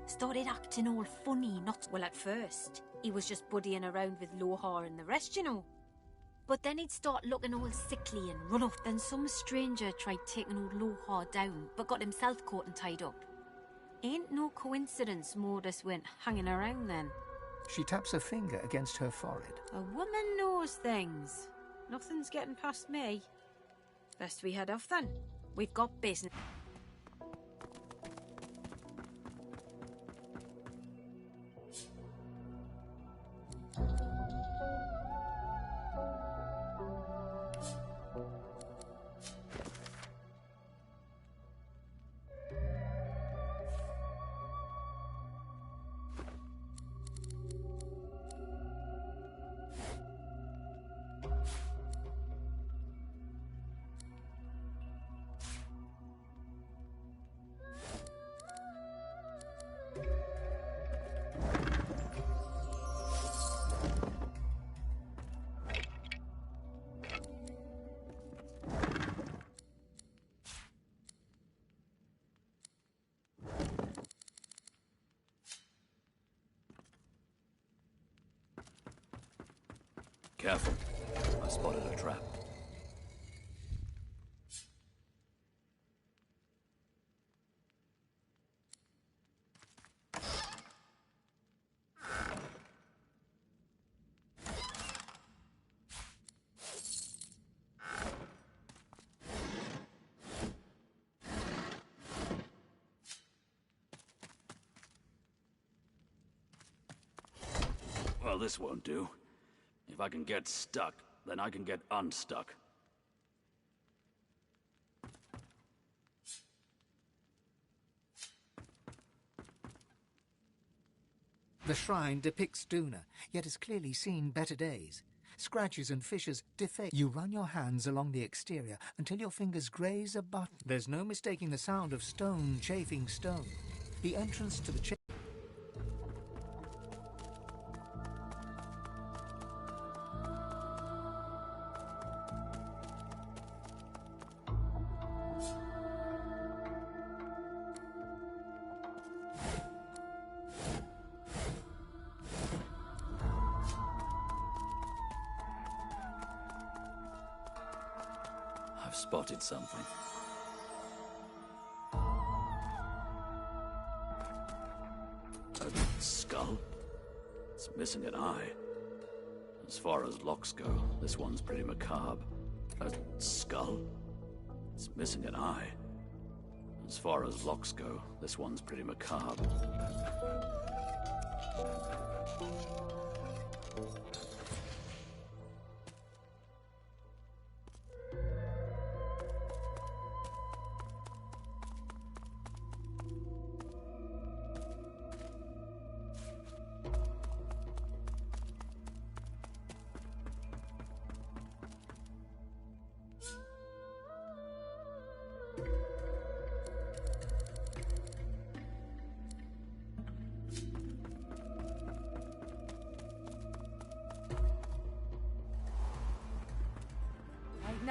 Started acting all funny, not well at first. He was just buddying around with Lohar and the rest, you know. But then he'd start looking all sickly and run off. Then some stranger tried taking old Lohar down, but got himself caught and tied up. Ain't no coincidence Mordus went hanging around then. She taps a finger against her forehead. A woman knows things. Nothing's getting past me. Best we head off then. We've got business. Careful. I spotted a trap. Well, this won't do. If I can get stuck, then I can get unstuck. The shrine depicts Duna, yet has clearly seen better days. Scratches and fissures deface. You run your hands along the exterior until your fingers graze a button. There's no mistaking the sound of stone chafing stone. The entrance to the I've spotted something. A skull? It's missing an eye. As far as locks go, this one's pretty macabre. A skull? It's missing an eye. As far as locks go, this one's pretty macabre.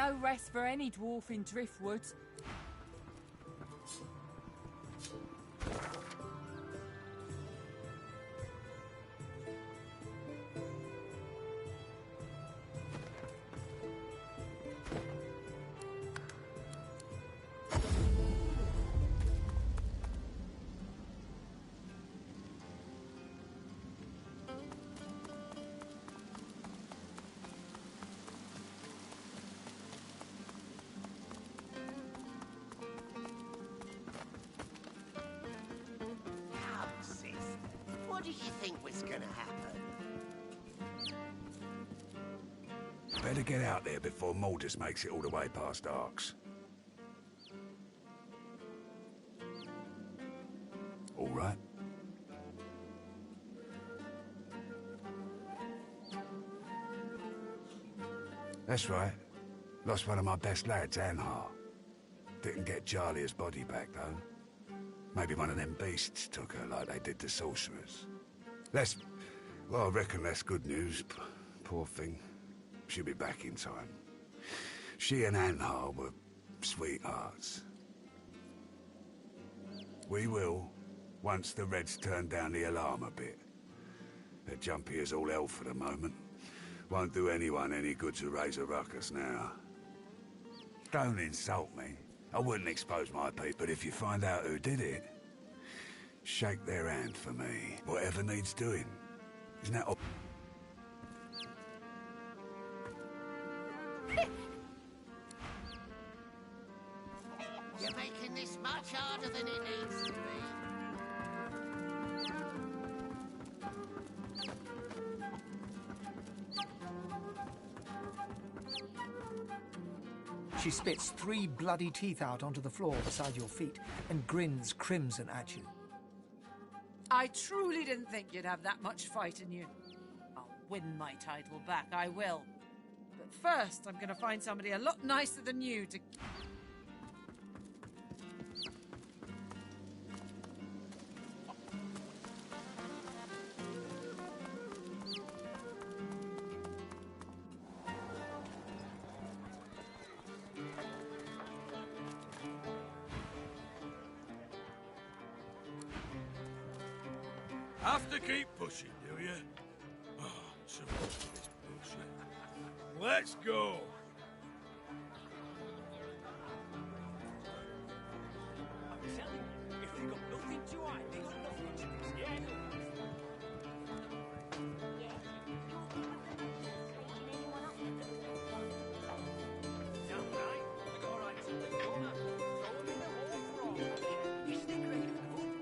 No rest for any dwarf in Driftwood. What did you think was gonna happen? Better get out there before Mortis makes it all the way past Arks. All right? That's right. Lost one of my best lads, Anhar. Didn't get Charlie's body back, though. Maybe one of them beasts took her like they did the sorcerers. Well, I reckon that's good news. Poor thing. She'll be back in time. She and Anhar were sweethearts. We will, once the Reds turn down the alarm a bit. They're jumpy as all hell for the moment. Won't do anyone any good to raise a ruckus now. Don't insult me. I wouldn't expose my people, but if you find out who did it, shake their hand for me. Whatever needs doing. Isn't that all? You're making this much harder than it needs to be. She spits 3 bloody teeth out onto the floor beside your feet and grins crimson at you. I truly didn't think you'd have that much fight in you. I'll win my title back, I will. But first, I'm gonna find somebody a lot nicer than you to... Have to keep pushing, do you? Oh, so much for this bullshit. Let's go. I'm telling you, if they got nothing to hide, they got nothing to risk. Yeah. Damn right. We got right to the corner. Throw them in the hole for all. You stick ready for the hook.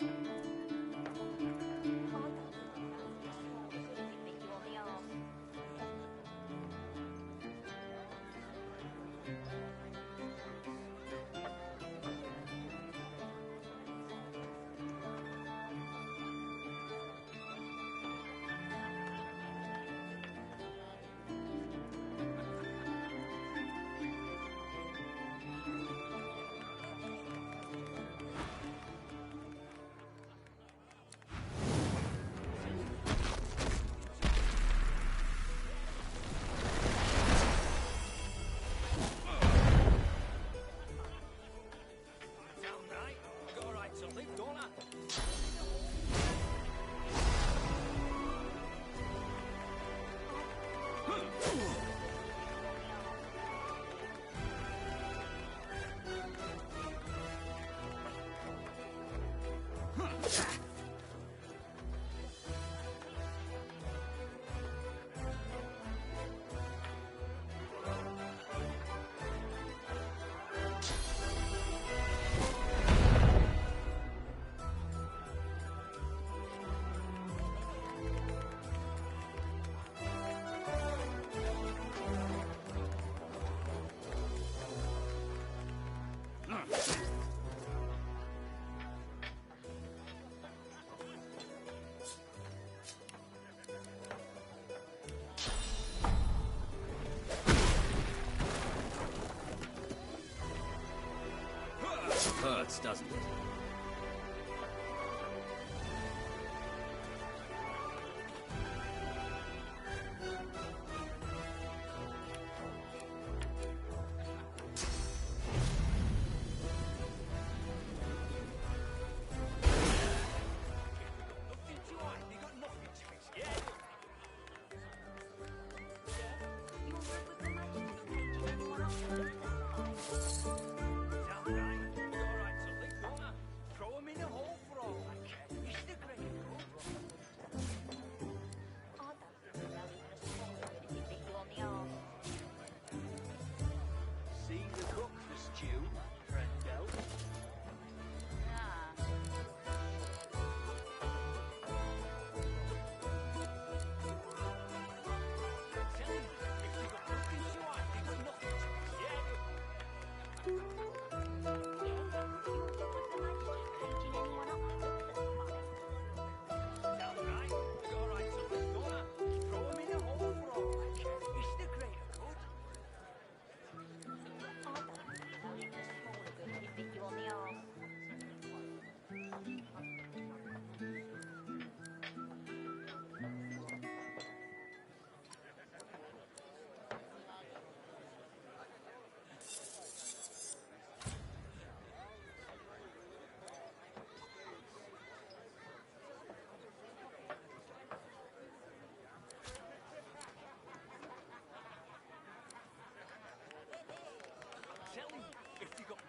Hurts, doesn't it?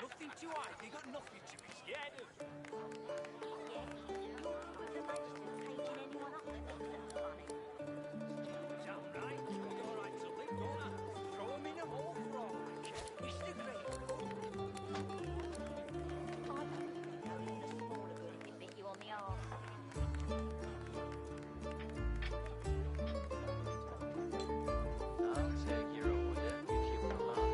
Nothing to hide, they got nothing to be scared of. Sound right? All right to live, don't I? Throw 'em in a hole for all I care. It's the great. You on the arse. I'll take your order if you would like.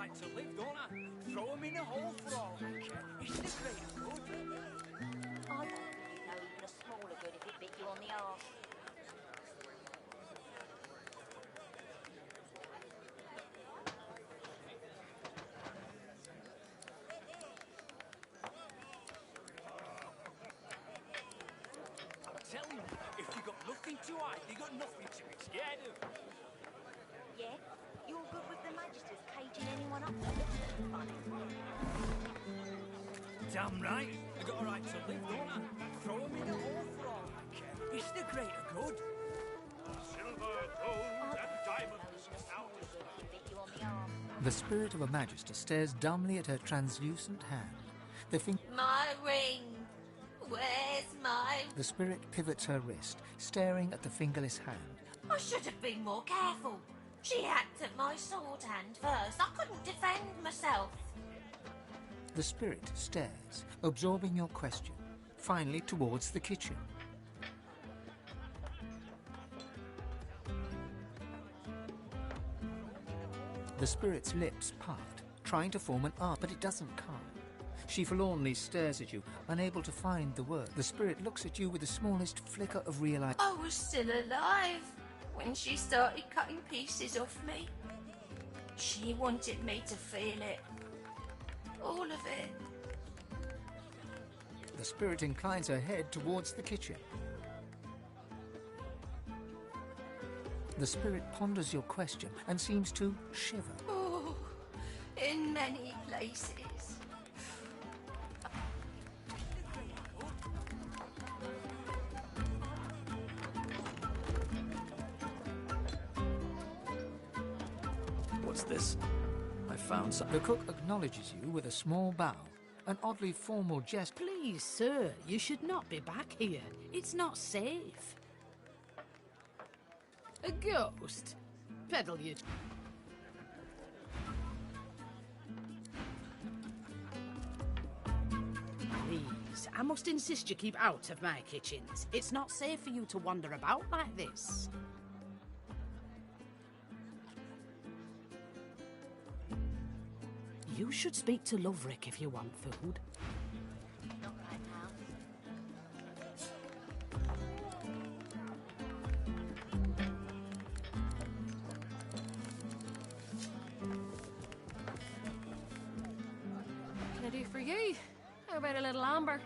To live, don't I? Throw 'em in a hole for all I care. It's the great good. I don't really know even a smaller good if it bit you on the arse. I tell you, if they got nothing to hide, they got nothing to be scared of. Yeah? You're good with the Magisters caging anyone up that looks at them funny. Damn right. I got a right to live, don't I? Throw 'em in a hole for all I care. It's the greater good. Silver, gold, and diamonds out. The spirit of a Magister stares dumbly at her translucent hand. My ring! Where's my... The spirit pivots her wrist, staring at the fingerless hand. I should have been more careful. She hacked at my sword hand first. I couldn't defend myself. The spirit stares, absorbing your question, finally towards the kitchen. The spirit's lips part, trying to form an R, but it doesn't come. She forlornly stares at you, unable to find the word. The spirit looks at you with the smallest flicker of realization. I was still alive when she started cutting pieces off me. She wanted me to feel it. All of it. The spirit inclines her head towards the kitchen. The spirit ponders your question and seems to shiver. Oh, in many places. What's this? I found some. The cook acknowledges you with a small bow, an oddly formal gesture. Please, sir, you should not be back here. It's not safe. A ghost? Peddle you. Please, I must insist you keep out of my kitchens. It's not safe for you to wander about like this. You should speak to Loverick if you want food. Not right now. What can I do for you? How about a little amber?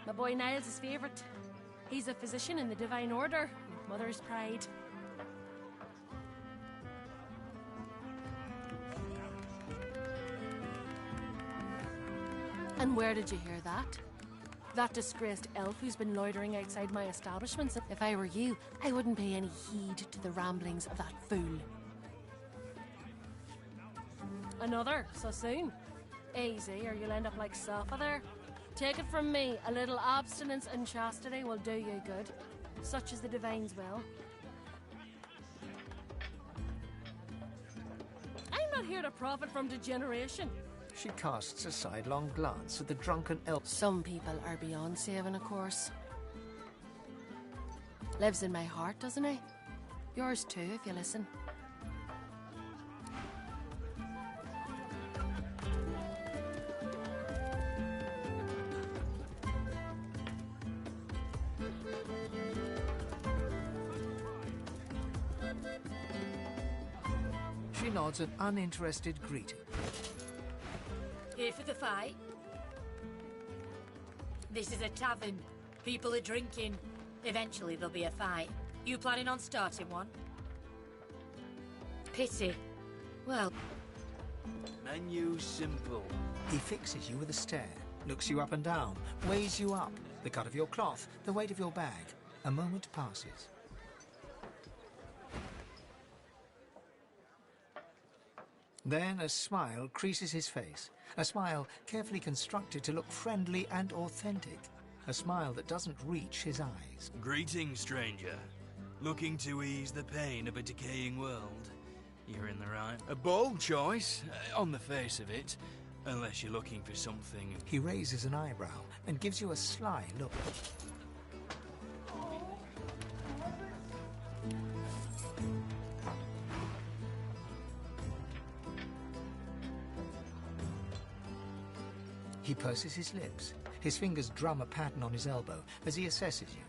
My boy Niles' his favourite. He's a physician in the Divine Order. Mother's pride. And where did you hear that? That disgraced elf who's been loitering outside my establishments. If I were you, I wouldn't pay any heed to the ramblings of that fool. Another, so soon? Easy, or you'll end up like Safa there. Take it from me, a little abstinence and chastity will do you good. Such is the divine's will. I'm not here to profit from degeneration. She casts a sidelong glance at the drunken elf. Some people are beyond saving, of course. Lives in my heart, doesn't he? Yours too, if you listen. She nods an uninterested greeting. Here for the fight? This is a tavern. People are drinking. Eventually there'll be a fight. You planning on starting one? Pity. Well... Menu simple. He fixes you with a stare, looks you up and down, weighs you up, the cut of your cloth, the weight of your bag. A moment passes. Then a smile creases his face. A smile carefully constructed to look friendly and authentic. A smile that doesn't reach his eyes. Greetings, stranger. Looking to ease the pain of a decaying world? You're in the right. A bold choice, on the face of it. Unless you're looking for something... He raises an eyebrow and gives you a sly look. He purses his lips. His fingers drum a pattern on his elbow as he assesses you.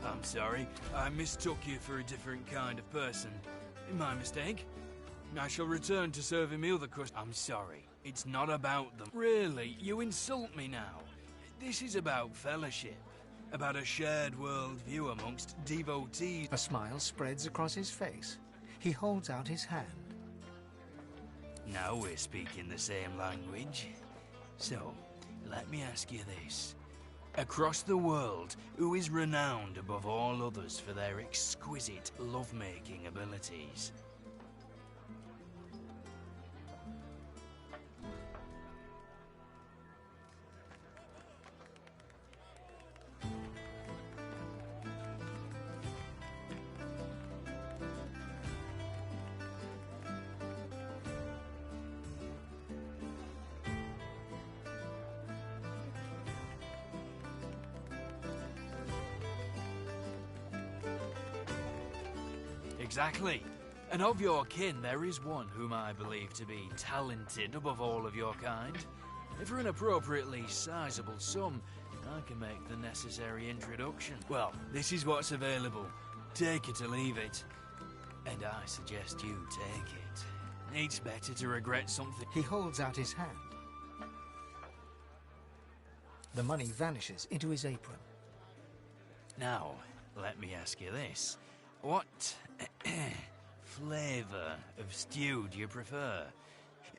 I'm sorry. I mistook you for a different kind of person. My mistake. I shall return to serving me other customers. I'm sorry. It's not about them. Really, you insult me now. This is about fellowship. About a shared worldview amongst devotees. A smile spreads across his face. He holds out his hand. Now we're speaking the same language. So, let me ask you this. Across the world, who is renowned above all others for their exquisite love-making abilities? Exactly. And of your kin, there is one whom I believe to be talented above all of your kind. For an appropriately sizable sum, I can make the necessary introduction. Well, this is what's available. Take it or leave it. And I suggest you take it. It's better to regret something. He holds out his hand. The money vanishes into his apron. Now, let me ask you this. What flavour of stew do you prefer?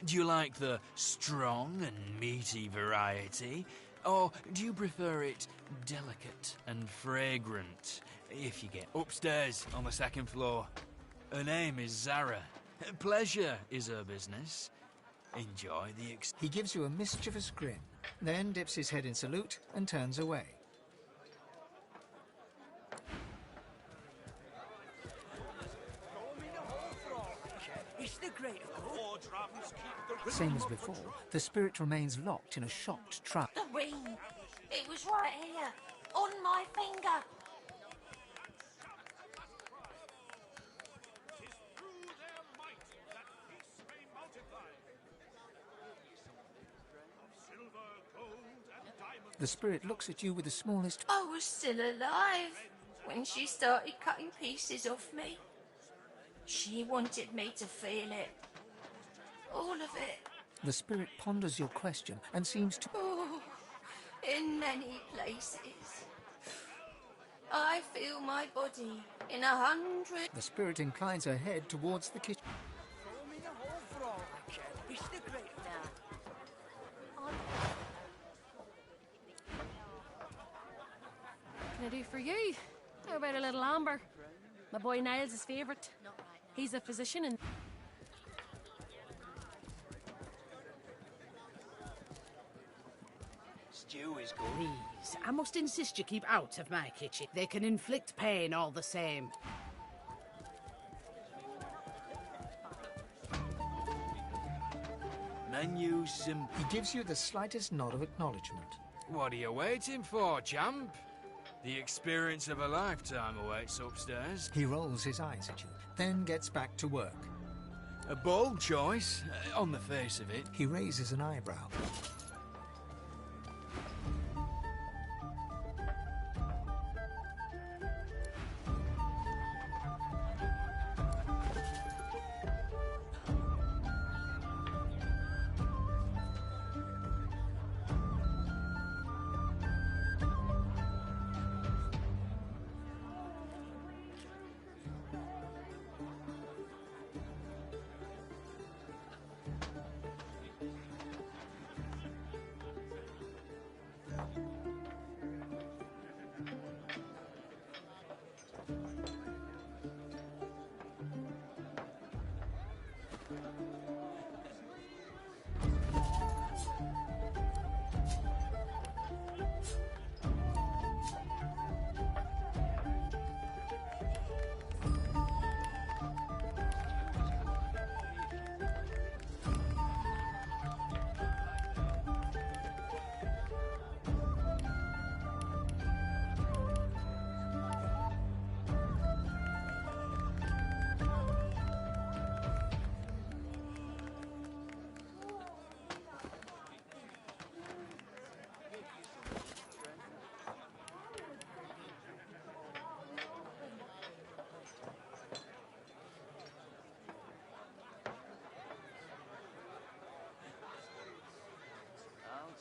Do you like the strong and meaty variety? Or do you prefer it delicate and fragrant? If you get upstairs on the second floor. Her name is Zara. Pleasure is her business. Enjoy the He gives you a mischievous grin, then dips his head in salute and turns away. Same as before, the spirit remains locked in a shocked trance. The ring! It was right here, on my finger! The spirit looks at you with the smallest... I was still alive when she started cutting pieces off me. She wanted me to feel it. All of it. The spirit ponders your question and seems to... Oh, in many places. I feel my body in 100... The spirit inclines her head towards the kitchen. Throw me the whole for all I can. Fish the great now. What can I do for you? How about a little amber? My boy Niles' his favourite. He's a physician and... Stew is good. Please, I must insist you keep out of my kitchen. They can inflict pain all the same. Menu simple. He gives you the slightest nod of acknowledgement. What are you waiting for, champ? The experience of a lifetime awaits upstairs. He rolls his eyes at you, then gets back to work. A bold choice, on the face of it. He raises an eyebrow.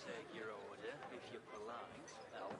Take your order if you're polite, Elf.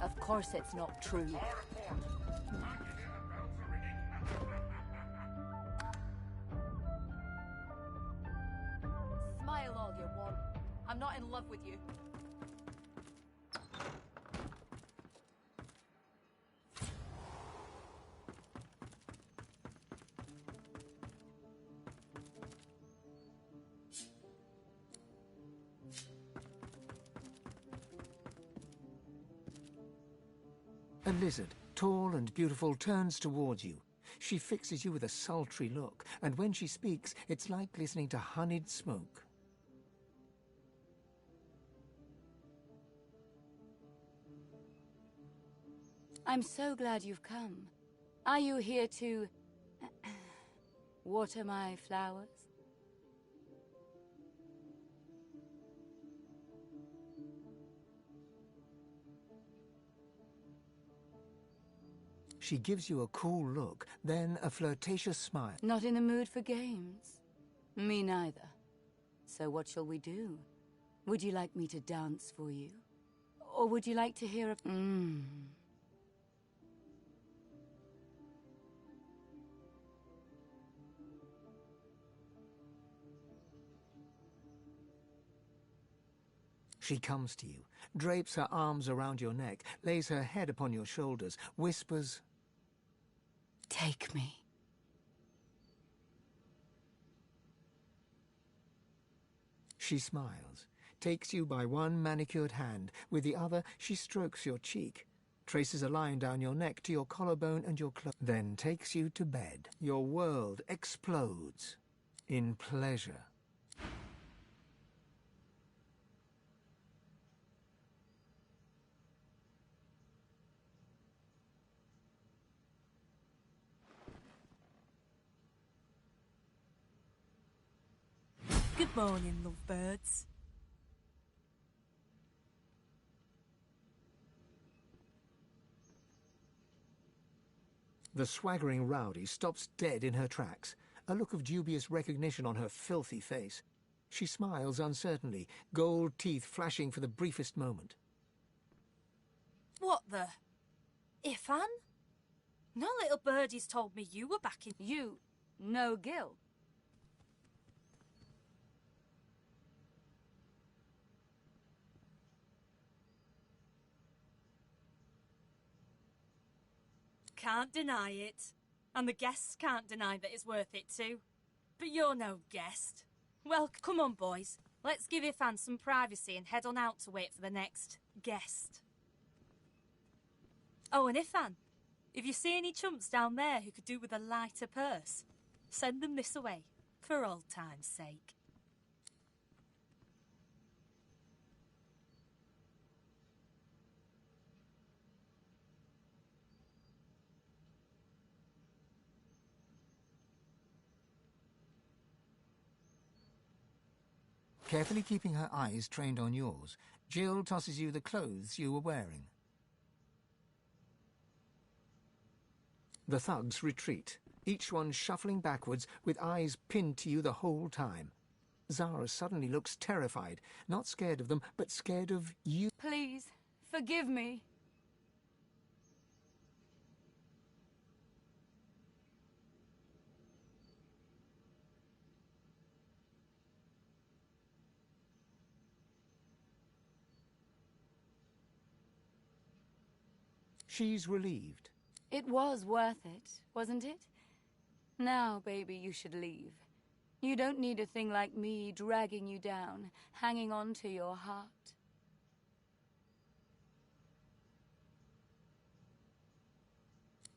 Of course it's not true. Smile all you want. I'm not in love with you. A lizard, tall and beautiful, turns towards you. She fixes you with a sultry look, and when she speaks, it's like listening to honeyed smoke. I'm so glad you've come. Are you here to... water my flowers? She gives you a cool look, then a flirtatious smile. Not in the mood for games? Me neither. So what shall we do? Would you like me to dance for you? Or would you like to hear a... She comes to you, drapes her arms around your neck, lays her head upon your shoulders, whispers... Take me. She smiles, takes you by one manicured hand, with the other she strokes your cheek, traces a line down your neck to your collarbone and your clothes, then takes you to bed. Your world explodes in pleasure. Good morning, lovebirds. The swaggering rowdy stops dead in her tracks, a look of dubious recognition on her filthy face. She smiles uncertainly, gold teeth flashing for the briefest moment. What the... Ifan? No little birdies told me you were back in... You... no Gil. Can't deny it. And the guests can't deny that it's worth it too. But you're no guest. Well, come on, boys. Let's give Ifan some privacy and head on out to wait for the next guest. Oh, and Ifan, if you see any chumps down there who could do with a lighter purse, send them this away, for old time's sake. Carefully keeping her eyes trained on yours, Jill tosses you the clothes you were wearing. The thugs retreat, each one shuffling backwards with eyes pinned to you the whole time. Zara suddenly looks terrified, not scared of them, but scared of you. Please, forgive me. She's relieved. It was worth it, wasn't it? Now, baby, you should leave. You don't need a thing like me dragging you down, hanging on to your heart.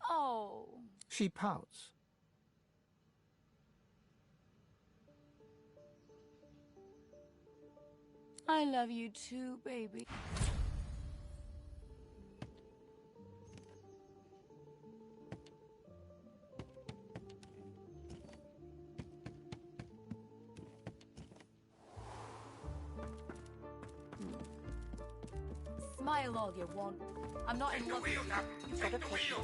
Oh. She pouts. I love you too, baby. Smile all you want. I'm not in love with you. You've got to push me.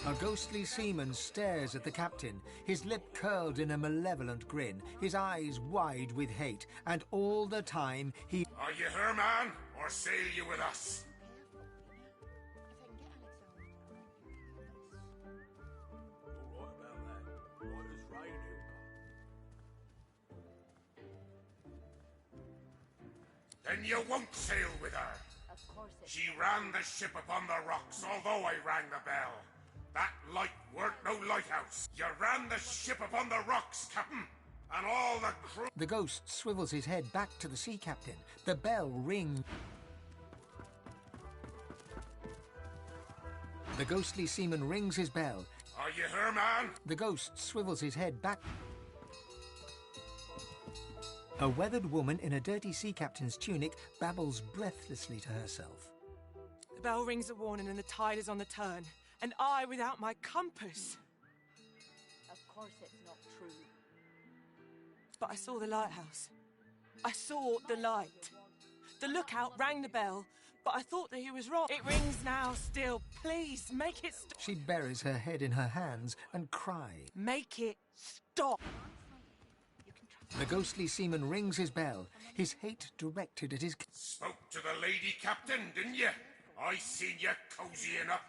A ghostly seaman stares at the captain, his lip curled in a malevolent grin, his eyes wide with hate, and all the time he... Are you her man, or sail you with us? Then you won't sail with her. Of course it... She ran the ship upon the rocks, although I rang the bell. That light weren't no lighthouse. You ran the ship upon the rocks, Captain, and all the crew... The ghost swivels his head back to the sea captain. The bell rings. The ghostly seaman rings his bell. Are you her man? The ghost swivels his head back. A weathered woman in a dirty sea captain's tunic babbles breathlessly to herself. The bell rings a warning and the tide is on the turn. And I without my compass. Of course it's not true. But I saw the lighthouse. I saw the light. The lookout rang the bell, but I thought that he was wrong. It rings now still. Please, make it stop. She buries her head in her hands and cries. Make it stop. The ghostly seaman rings his bell, his hate directed at his... Spoke to the lady captain, didn't you? I seen you cozying up.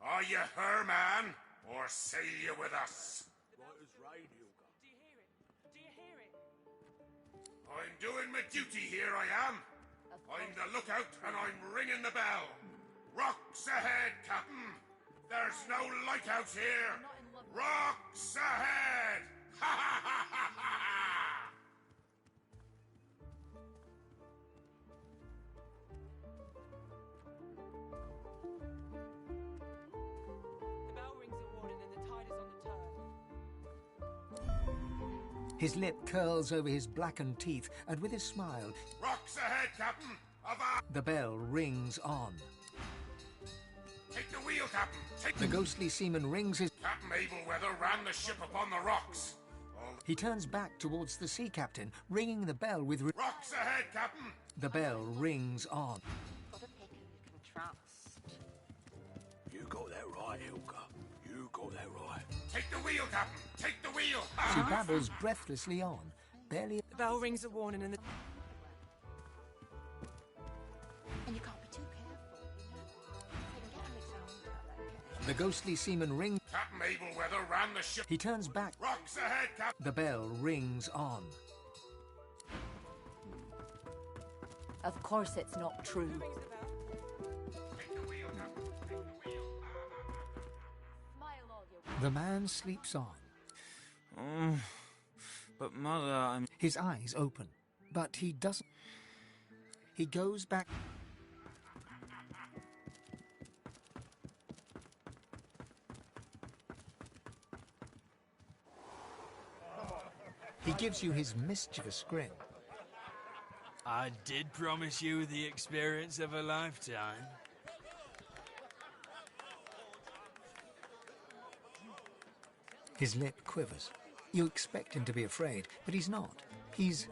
Are you her man, or sail you with us? I'm doing my duty here, I am. I'm the lookout, and I'm ringing the bell. Rocks ahead, Captain. There's no lighthouse here. Rocks ahead! Ha ha ha ha ha! The bell rings a warning and the tide is on the turn. His lip curls over his blackened teeth, and with his smile... Rocks ahead, Captain! The bell rings on. Take the wheel, Captain! Take the ghostly seaman rings his... Captain Abelweather ran the ship upon the rocks. He turns back towards the sea captain, ringing the bell with... Rocks ahead, Captain! The bell rings on. Got a picker you can trust. You got that right, Hilka. You got that right. Take the wheel, Captain! Take the wheel! She babbles breathlessly on, barely... The bell rings a warning and the... And you can't be too careful, you know. If they can get Alexander, The ghostly seaman rings... Captain Abelweather ran the ship... He turns back... Rocks ahead, Captain! The bell rings on. Of course it's not true. Take the wheel, Captain! Take the wheel! Smile all you The man sleeps on. But Mother, His eyes open, but he doesn't... He goes back... He gives you his mischievous grin. I did promise you the experience of a lifetime. His lip quivers. You expect him to be afraid, but he's not. He's...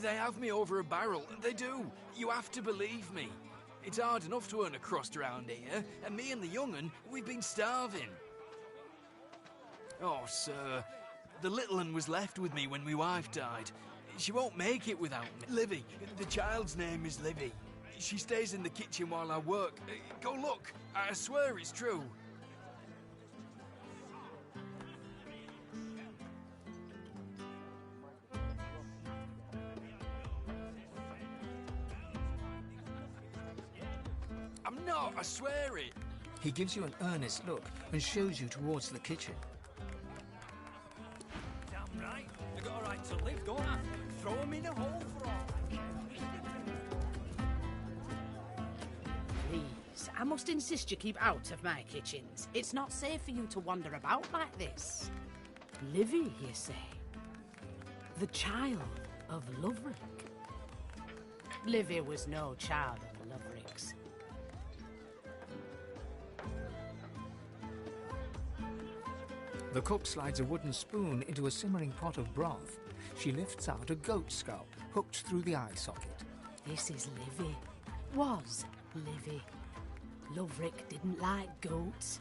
They have me over a barrel. They do. You have to believe me. It's hard enough to earn a crust around here, and me and the young'un, we've been starving. Oh, sir, the little un was left with me when my wife died. She won't make it without me. Livy, the child's name is Livy. She stays in the kitchen while I work. Go look. I swear it's true. I'm not, I swear it. He gives you an earnest look and shows you towards the kitchen. Damn right. They got a right to live, don't I? Throw them in a hole for all I care. Please, I must insist you keep out of my kitchens. It's not safe for you to wander about like this. Livy, you say? The child of Loverick? Livy was no child of Loverick's. The cook slides a wooden spoon into a simmering pot of broth. She lifts out a goat scalp hooked through the eye socket. This is Livy. Was Livy. Loverick didn't like goats.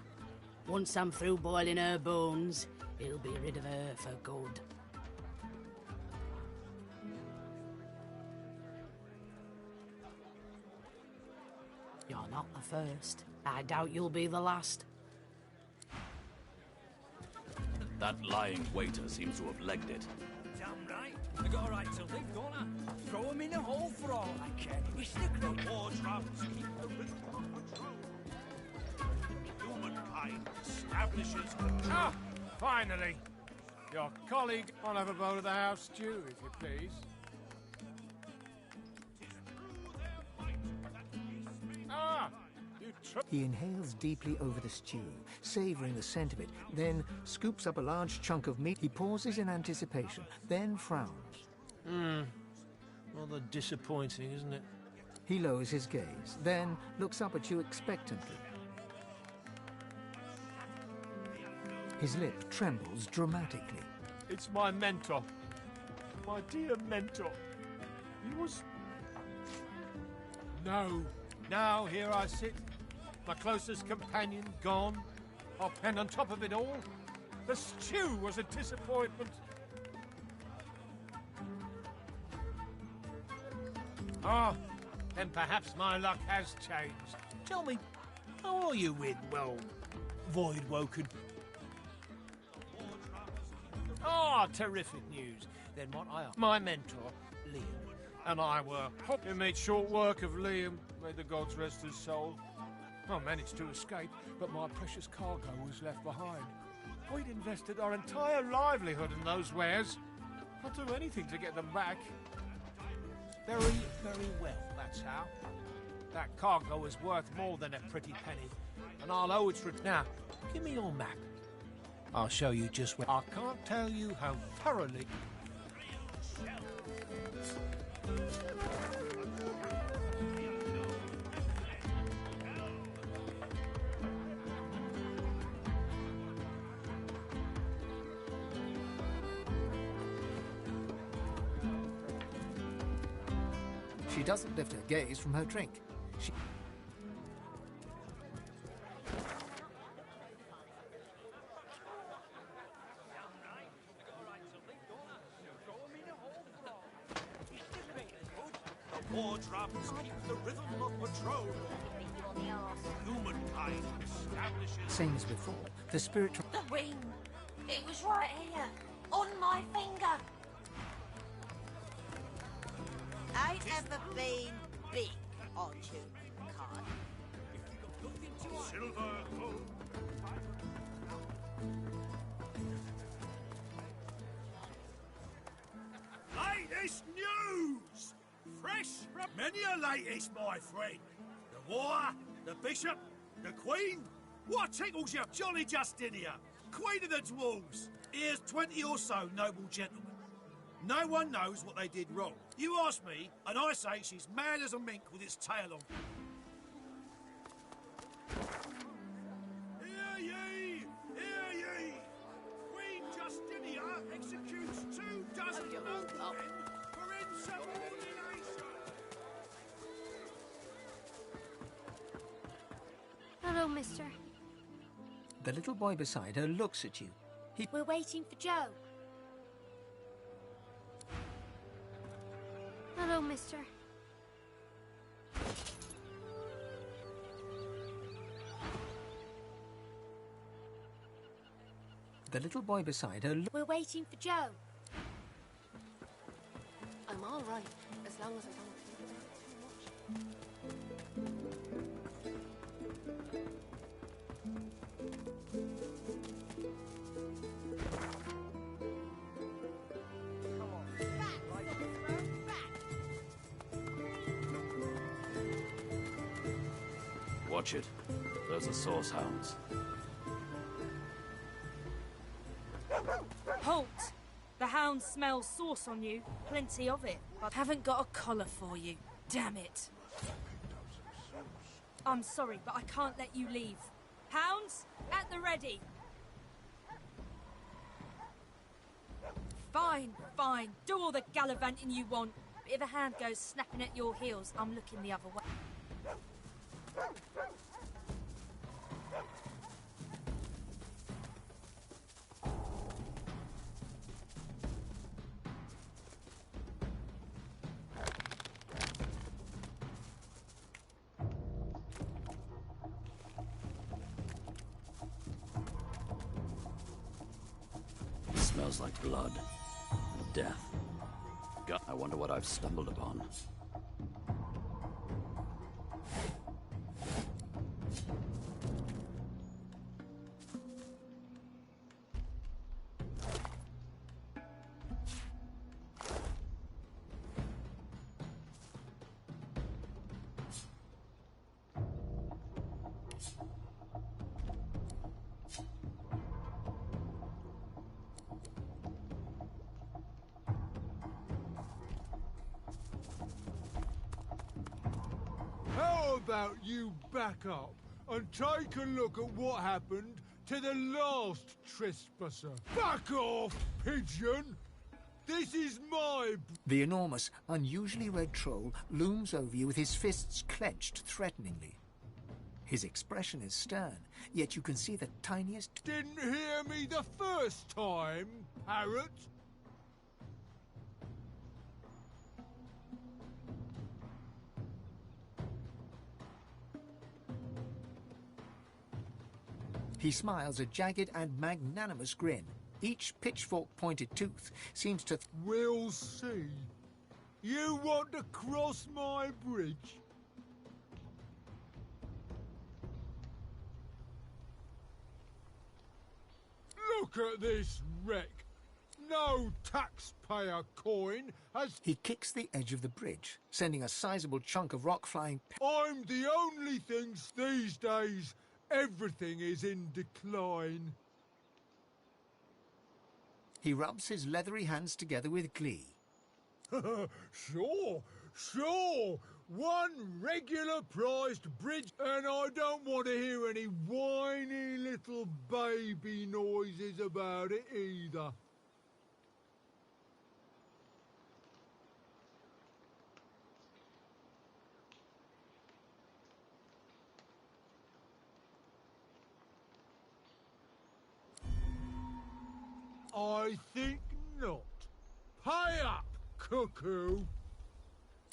Once I'm through boiling her bones, he'll be rid of her for good. You're not the first. I doubt you'll be the last. That lying waiter seems to have legged it. Damn right. They got a right to live, don't I? Throw them in a hole for all I care. It's the great wars round to keep the rich on patrol. Humankind establishes control. Finally! Your colleague will have a bowl of the house stew, if you please. He inhales deeply over the stew, savouring the scent of it, then scoops up a large chunk of meat. He pauses in anticipation, then frowns. Rather disappointing, isn't it? He lowers his gaze, then looks up at you expectantly. His lip trembles dramatically. It's my mentor. My dear mentor. He was... No. Now here I sit. My closest companion gone. And on top of it all, the stew was a disappointment. Ah, then perhaps my luck has changed. Tell me, how are you with, well, Void Woken? Ah, terrific news. Then what I are, my mentor, Liam, and I were We made short work of Liam. May the gods rest his soul. I managed to escape, but my precious cargo was left behind. We'd invested our entire livelihood in those wares. I'd do anything to get them back. very, very well, that's how. That cargo is worth more than a pretty penny, and I'll owe its now. Give me your map. I'll show you just where. I can't tell you how thoroughly. She doesn't lift her gaze from her drink. She... The war drums keep the rhythm of patrol. Humankind establishes... Same as before, the spirit... The ring! It was right here, on my finger! Ain't ever been big on humankind. Silver gold. Latest news! Fresh from many a latest, my friend. The war, the bishop, the queen. What tickles you, Jolly Justinia? Queen of the dwarves. Here's 20 or so noble gentlemen. No one knows what they did wrong. You ask me, and I say she's mad as a mink with its tail on. Hear ye! Hear ye! Queen Justinia executes 24 noblemen for insubordination! Hello, mister. The little boy beside her looks at you. We're waiting for Joe. Hello, mister. The little boy beside her... We're waiting for Joe. I'm all right, as long as I don't think about it too much. Watch it. Those are source hounds. Halt! The hound smells sauce on you. Plenty of it. But I haven't got a collar for you. Damn it. I'm sorry, but I can't let you leave. Hounds, at the ready. Fine, fine. Do all the gallivanting you want. But if a hand goes snapping at your heels, I'm looking the other way. Smells like blood. Death. God, I wonder what I've stumbled upon. about you back up and take a look at what happened to the last trespasser? Back off, pigeon! This is my... The enormous, unusually red troll looms over you with his fists clenched threateningly. His expression is stern, yet you can see the tiniest... Didn't hear me the first time, parrot? He smiles a jagged and magnanimous grin. Each pitchfork-pointed tooth seems to... We'll see. You want to cross my bridge? Look at this wreck. No taxpayer coin has... He kicks the edge of the bridge, sending a sizable chunk of rock flying... I'm the only things these days. Everything is in decline. He rubs his leathery hands together with glee. Sure. One regular priced bridge, and I don't want to hear any whiny little baby noises about it either. I think not. Pay up, cuckoo!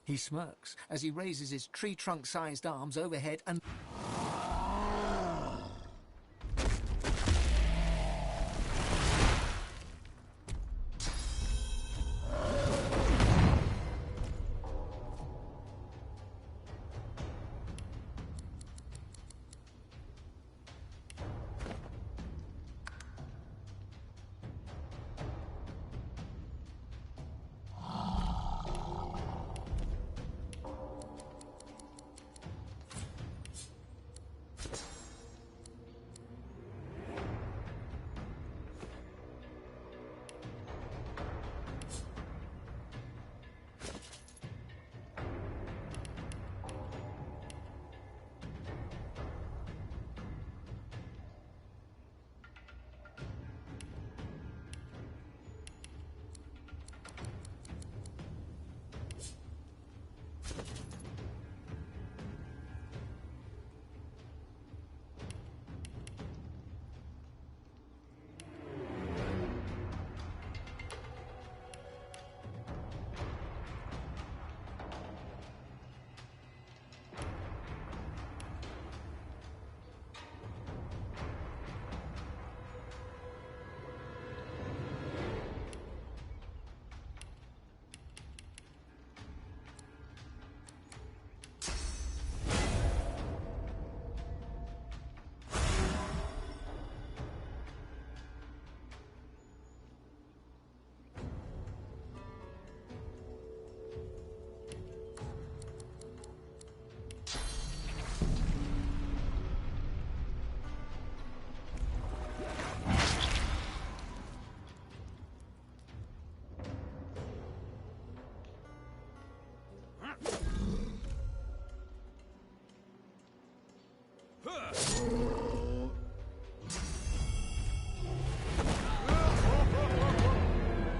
He smirks as he raises his tree trunk-sized arms overhead and...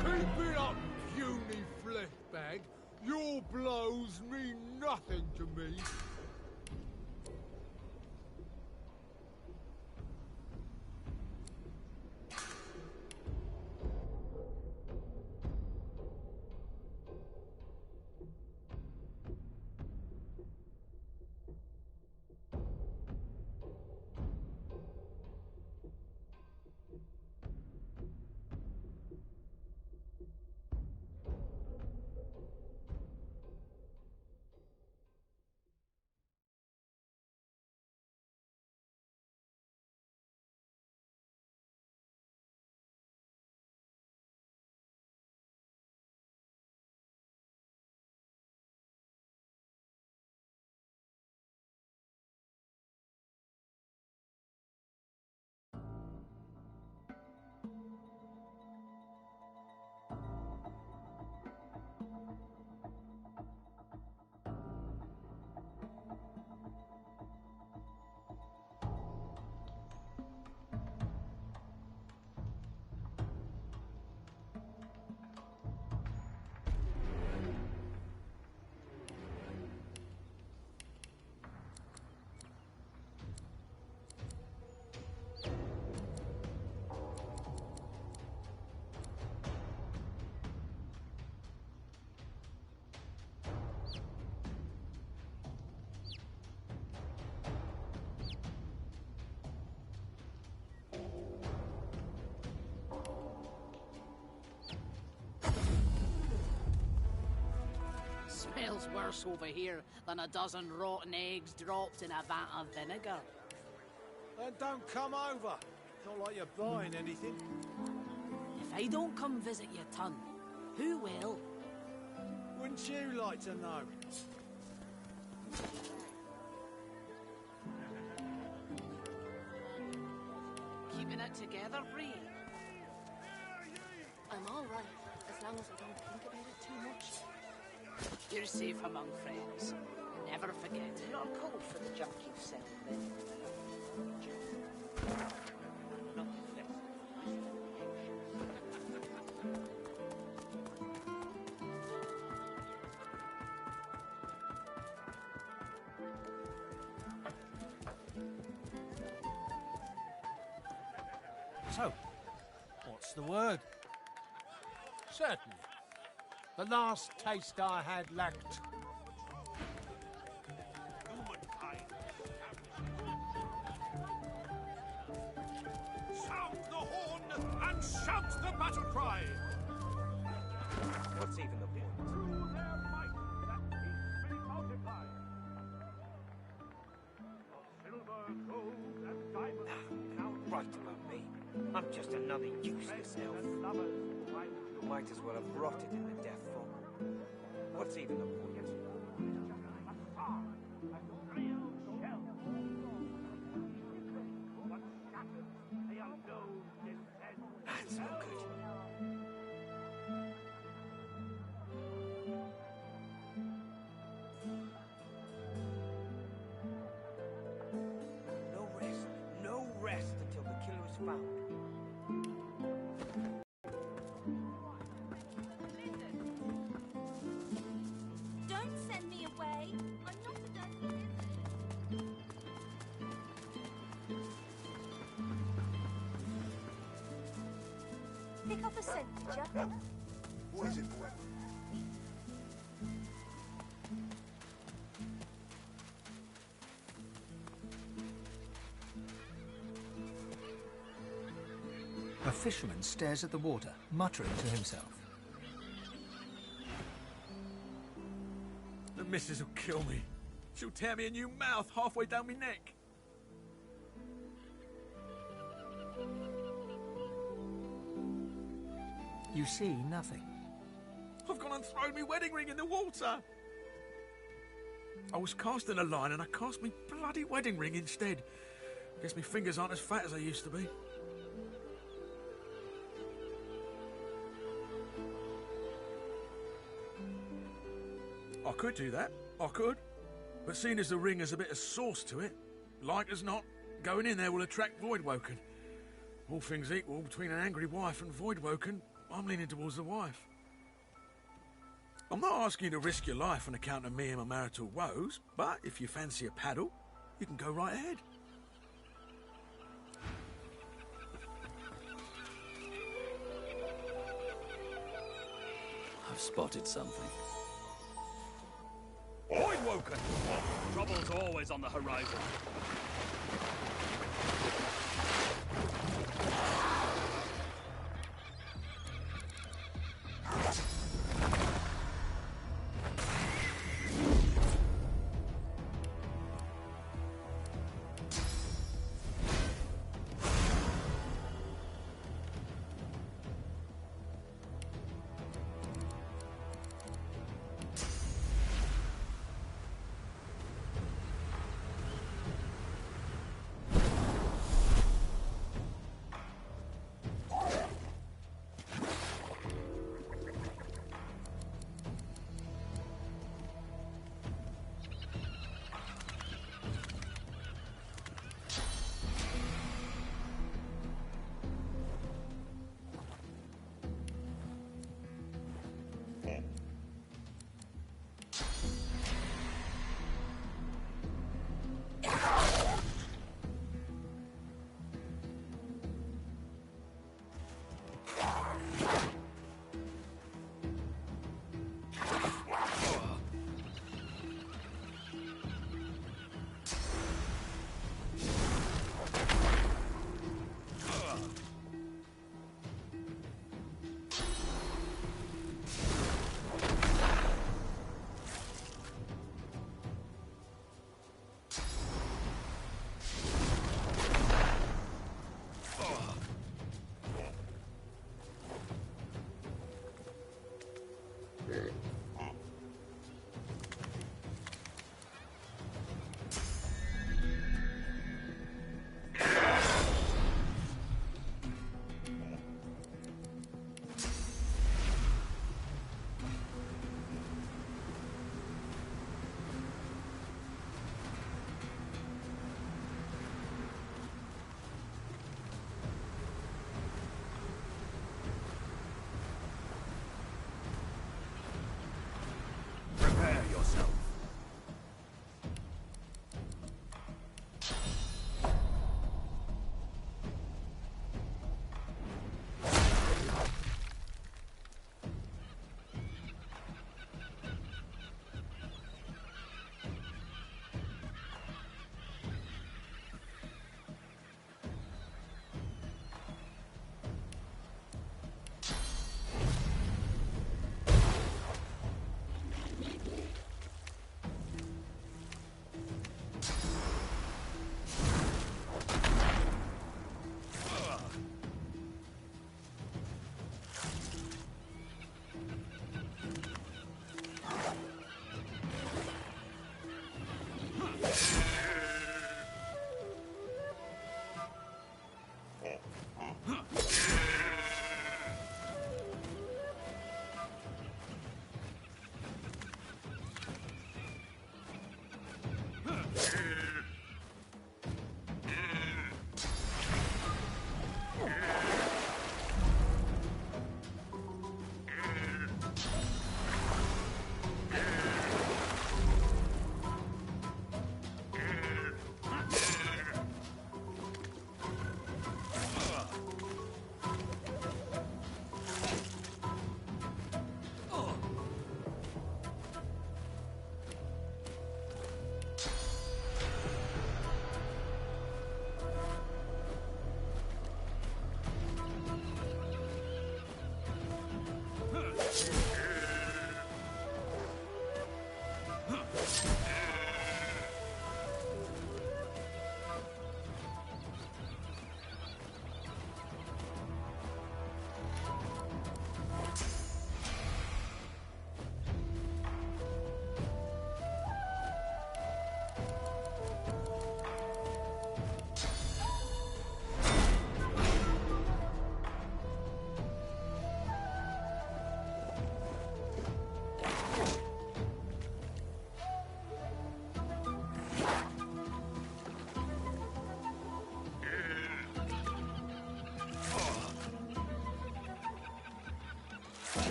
Keep it up, puny flesh bag. Your blows mean nothing to me. Smells worse over here than a dozen rotten eggs dropped in a vat of vinegar. Then don't come over. Not like you're buying anything. If I don't come visit you, Ton, who will? Wouldn't you like to know? Keeping it together, Bree? I'm all right, as long as I don't think about it too much. You're safe among friends. Never forget it. Not a call for the junk you've sent then. So, what's the word? Certainly. The last taste I had lacked. Sound the horn and shout the battle cry! What's even the point? Right about me. I'm just another useless elf. Might as well have rotted in the death fog. What's even the point? That's not good. No rest until the killer is found. Don't send me away. I'm not a dirty lizard. Pick up a scent, did ya? What is it, boy? A fisherman stares at the water, muttering to himself. The missus will kill me. She'll tear me a new mouth halfway down my neck. You see nothing. I've gone and thrown my wedding ring in the water. I was casting a line and I cast my bloody wedding ring instead. Guess my fingers aren't as fat as they used to be. I could do that, I could. But seeing as the ring has a bit of sauce to it, like as not, going in there will attract Voidwoken. All things equal, between an angry wife and Voidwoken, I'm leaning towards the wife. I'm not asking you to risk your life on account of me and my marital woes, but if you fancy a paddle, you can go right ahead. I've spotted something. Voidwoken! Trouble's always on the horizon.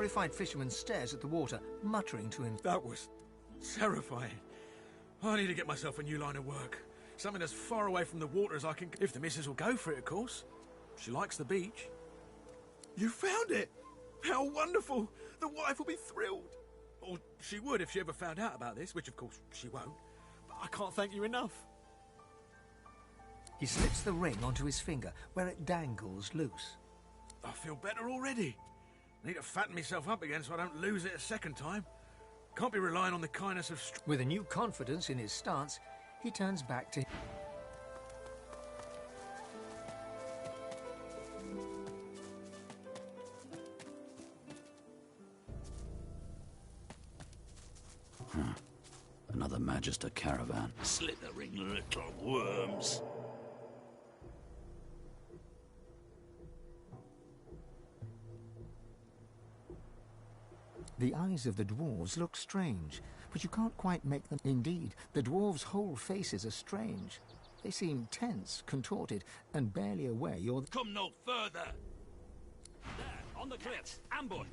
horrified fisherman stares at the water, muttering to him. That was terrifying. I need to get myself a new line of work. Something as far away from the water as I can... If the missus will go for it, of course. She likes the beach. You found it! How wonderful! The wife will be thrilled. Or she would if she ever found out about this, which of course she won't. But I can't thank you enough. He slips the ring onto his finger, where it dangles loose. I feel better already. I need to fatten myself up again so I don't lose it a second time. Can't be relying on the kindness of... With a new confidence in his stance, he turns back to... Another Magister caravan. Slithering little worms. The eyes of the dwarves look strange, but you can't quite make them... Indeed, the dwarves' whole faces are strange. They seem tense, contorted, and barely aware you're... Come no further! There, on the cliffs, ambush!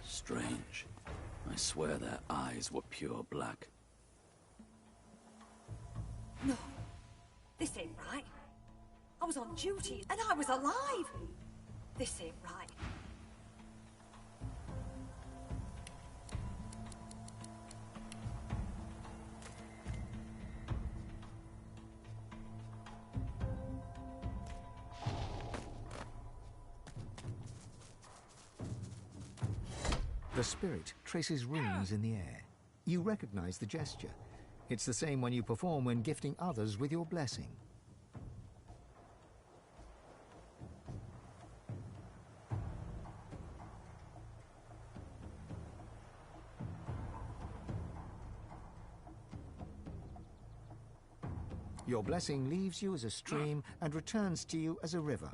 Strange. I swear their eyes were pure black. No. This ain't right. I was on duty, and I was alive. This ain't right. The spirit traces runes in the air. You recognize the gesture. It's the same one you perform when gifting others with your blessing. Your blessing leaves you as a stream and returns to you as a river.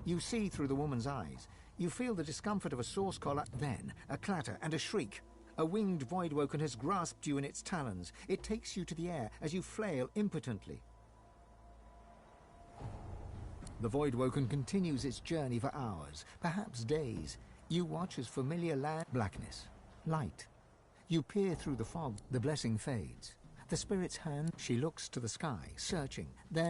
You see through the woman's eyes. You feel the discomfort of a source collar, then a clatter and a shriek. A winged Voidwoken has grasped you in its talons. It takes you to the air as you flail impotently. The Voidwoken continues its journey for hours, perhaps days. You watch as familiar land... Blackness. Light. You peer through the fog. The blessing fades. The spirit's hand... She looks to the sky, searching. Then...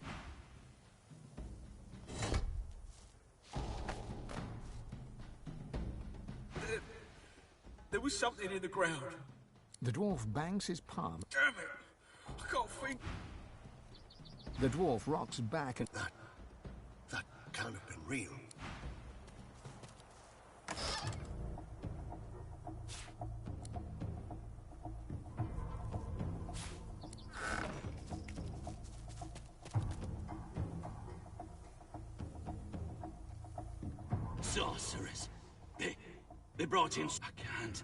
There was something in the ground. The dwarf bangs his palm. Damn it! I can't think. The dwarf rocks back and... That can't have been real. Sorceress. They brought in... I can't.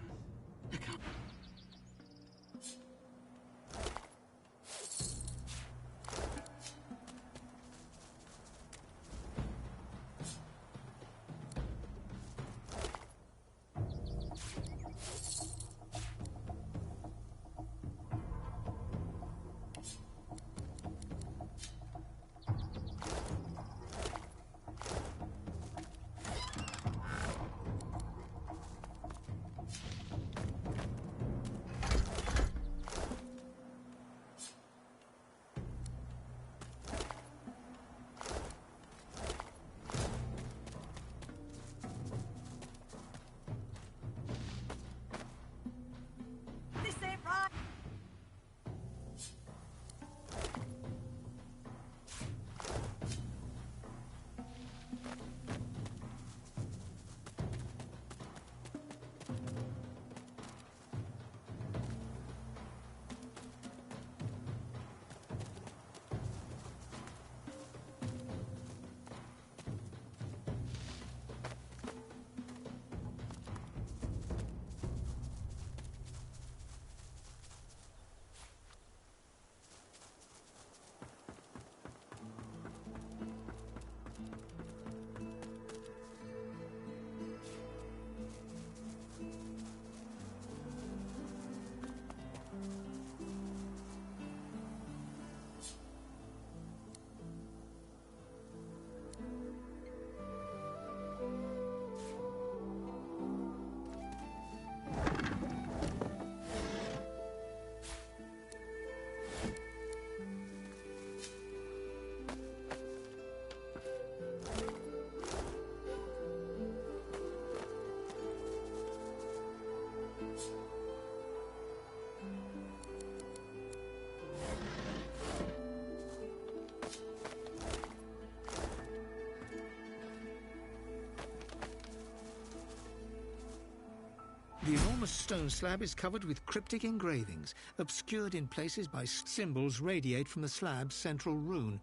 The enormous stone slab is covered with cryptic engravings. Obscured in places by symbols radiate from the slab's central rune.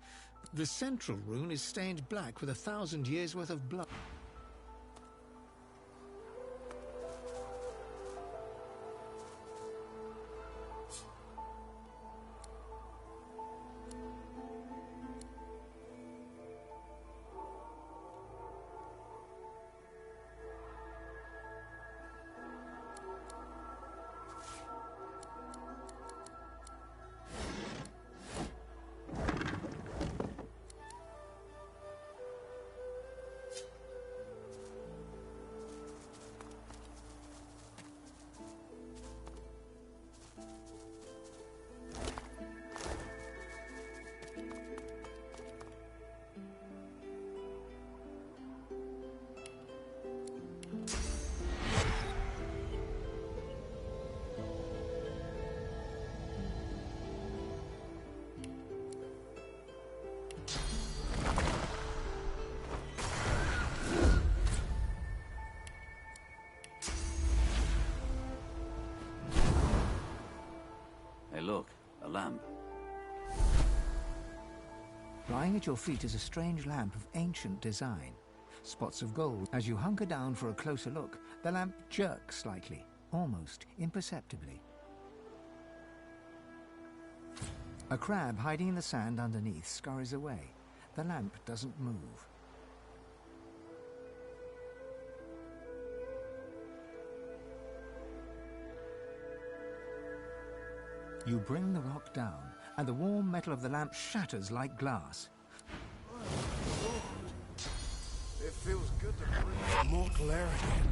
The central rune is stained black with 1,000 years' worth of blood. lamp. Lying at your feet is a strange lamp of ancient design. Spots of gold. As you hunker down for a closer look, the lamp jerks slightly, almost imperceptibly. A crab hiding in the sand underneath scurries away. The lamp doesn't move. You bring the rock down, and the warm metal of the lamp shatters like glass. It feels good to breathe. Mortal air again.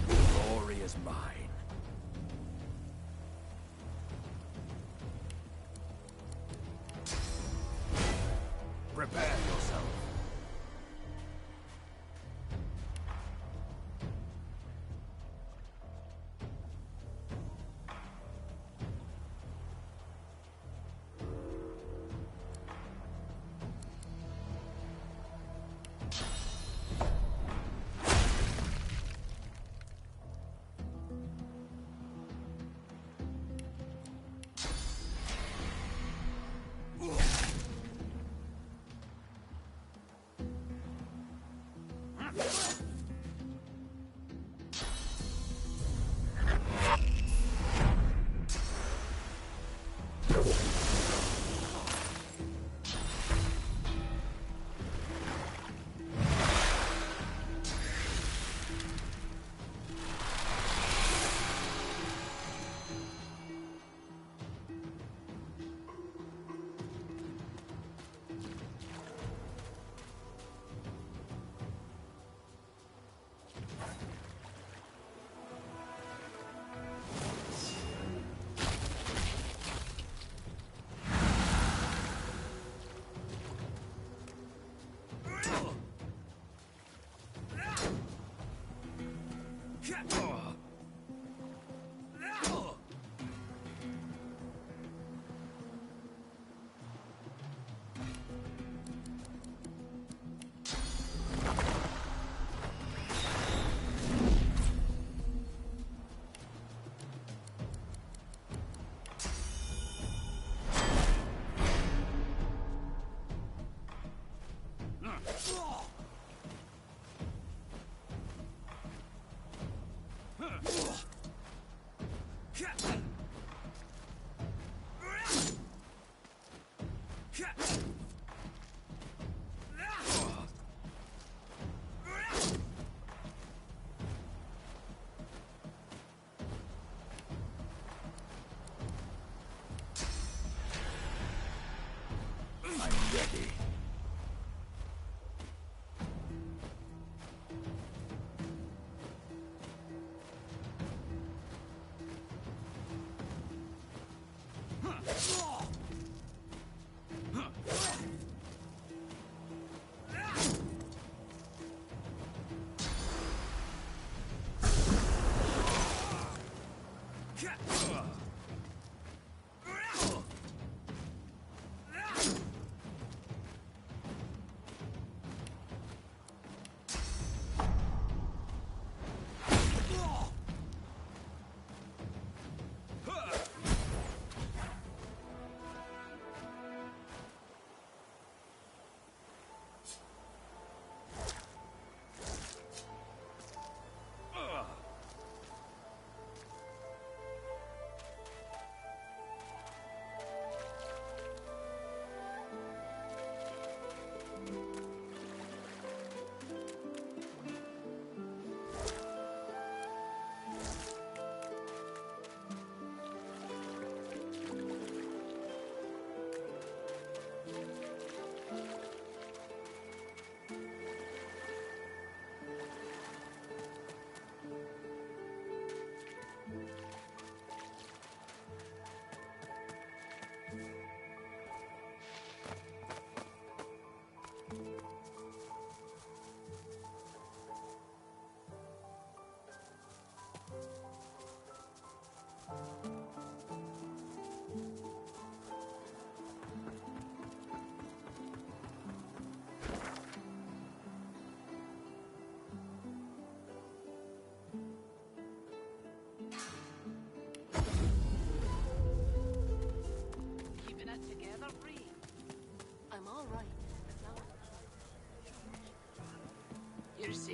Glory is mine. Prepare yourself.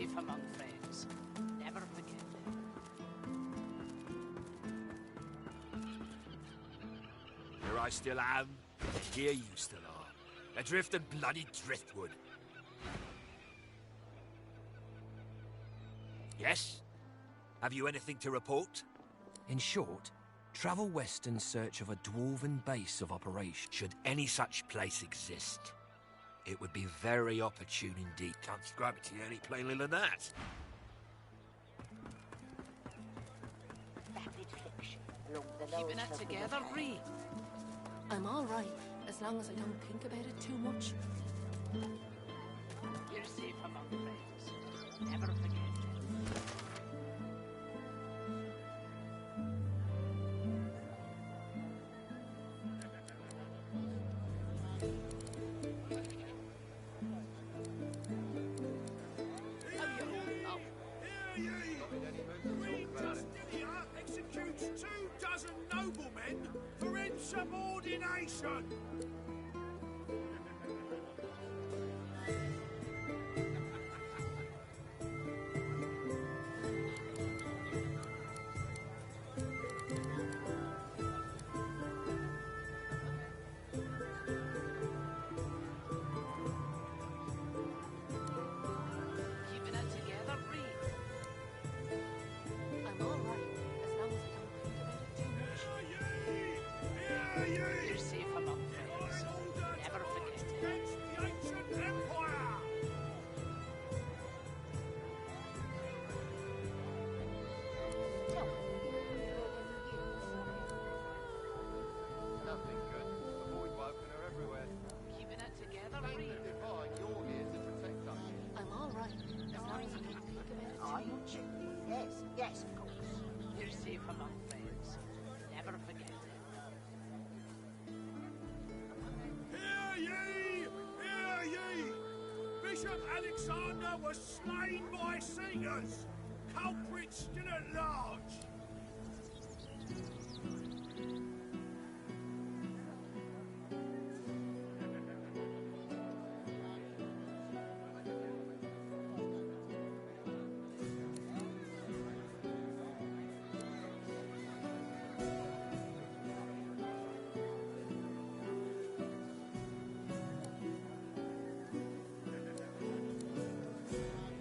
safe among friends. Never forget it. Here I still am, and here you still are. Adrift and bloody driftwood. Yes? Have you anything to report? In short, travel west in search of a dwarven base of operation. Should any such place exist, it would be very opportune indeed. Can't describe it to you any plainly than that. Keeping it together, Bree. I'm all right, as long as I don't think about it too much. You're safe among friends. Never forget it. Executes 24 noblemen for insubordination. Keeping it together, Bree. I'm all right, as long as I don't think about it too much. You're safe among friends. Never forget it. Against the ancient empire. Nothing good. Avoid woken are everywhere. Keeping it together, Bree. Divine, you're here to protect us. I'm all right, as long as I don't think about it Are too you? much. Yes, yes, of course. You're safe among friends. Never forget it. Hear ye! Hear ye! Bishop Alexander was slain by singers. Culprits still at large.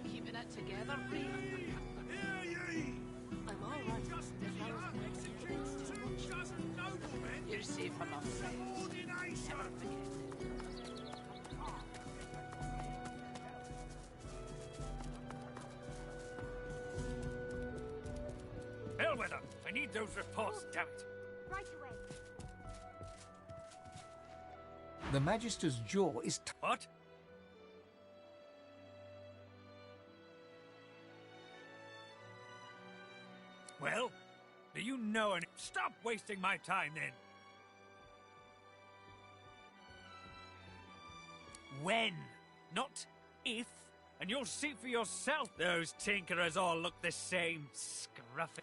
Keeping it together, Bree. Hear ye! I'm all right, as long as I don't think about it too much. 24 noblemen You're safe among friends. Never forget it. Bellwether, I need those reports, damn it. Right away. The Magister's jaw is What? Well, do you know any... Stop wasting my time, then. When, not if. And you'll see for yourself. Those tinkerers all look the same, scruffy.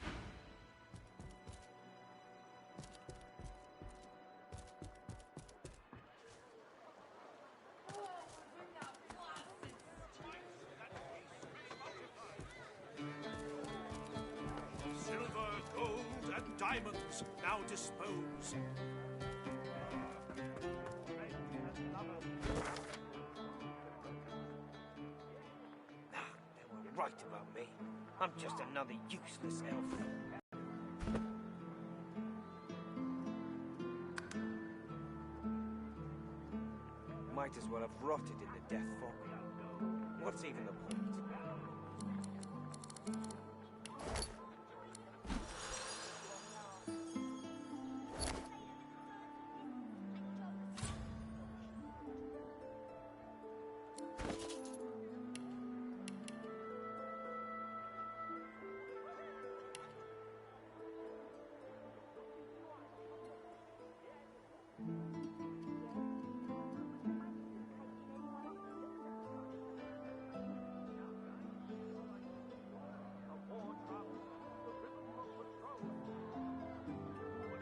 Silver, gold, and diamonds now dispose. They were right about me. I'm just another useless elf. Might as well have rotted in the death fog. What's even the point?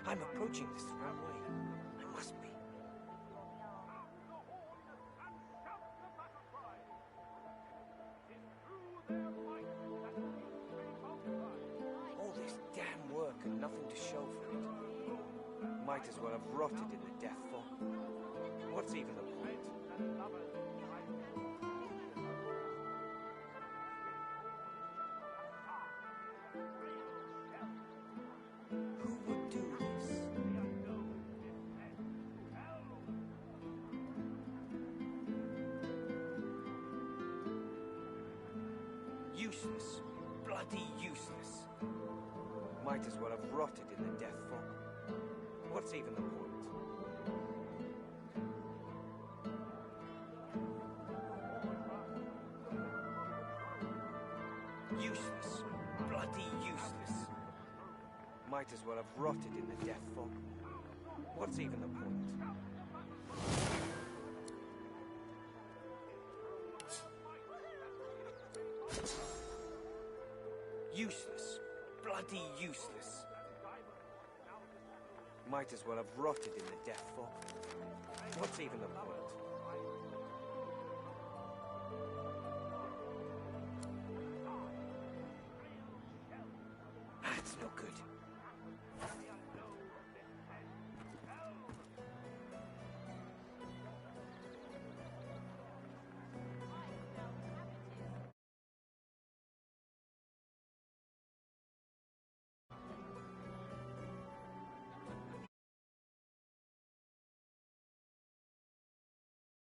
I'm approaching this the wrong way. I must be. All this damn work and nothing to show for it. Might as well have rotted in the death fog. What's even the point? Who would do this? Useless. Bloody useless. Might as well have rotted in the death fog. What's even the point? Useless. Bloody useless. Might as well have rotted in the death fog. What's even the point? Useless. Bloody useless. Might as well have rotted in the death fog. What's even the point?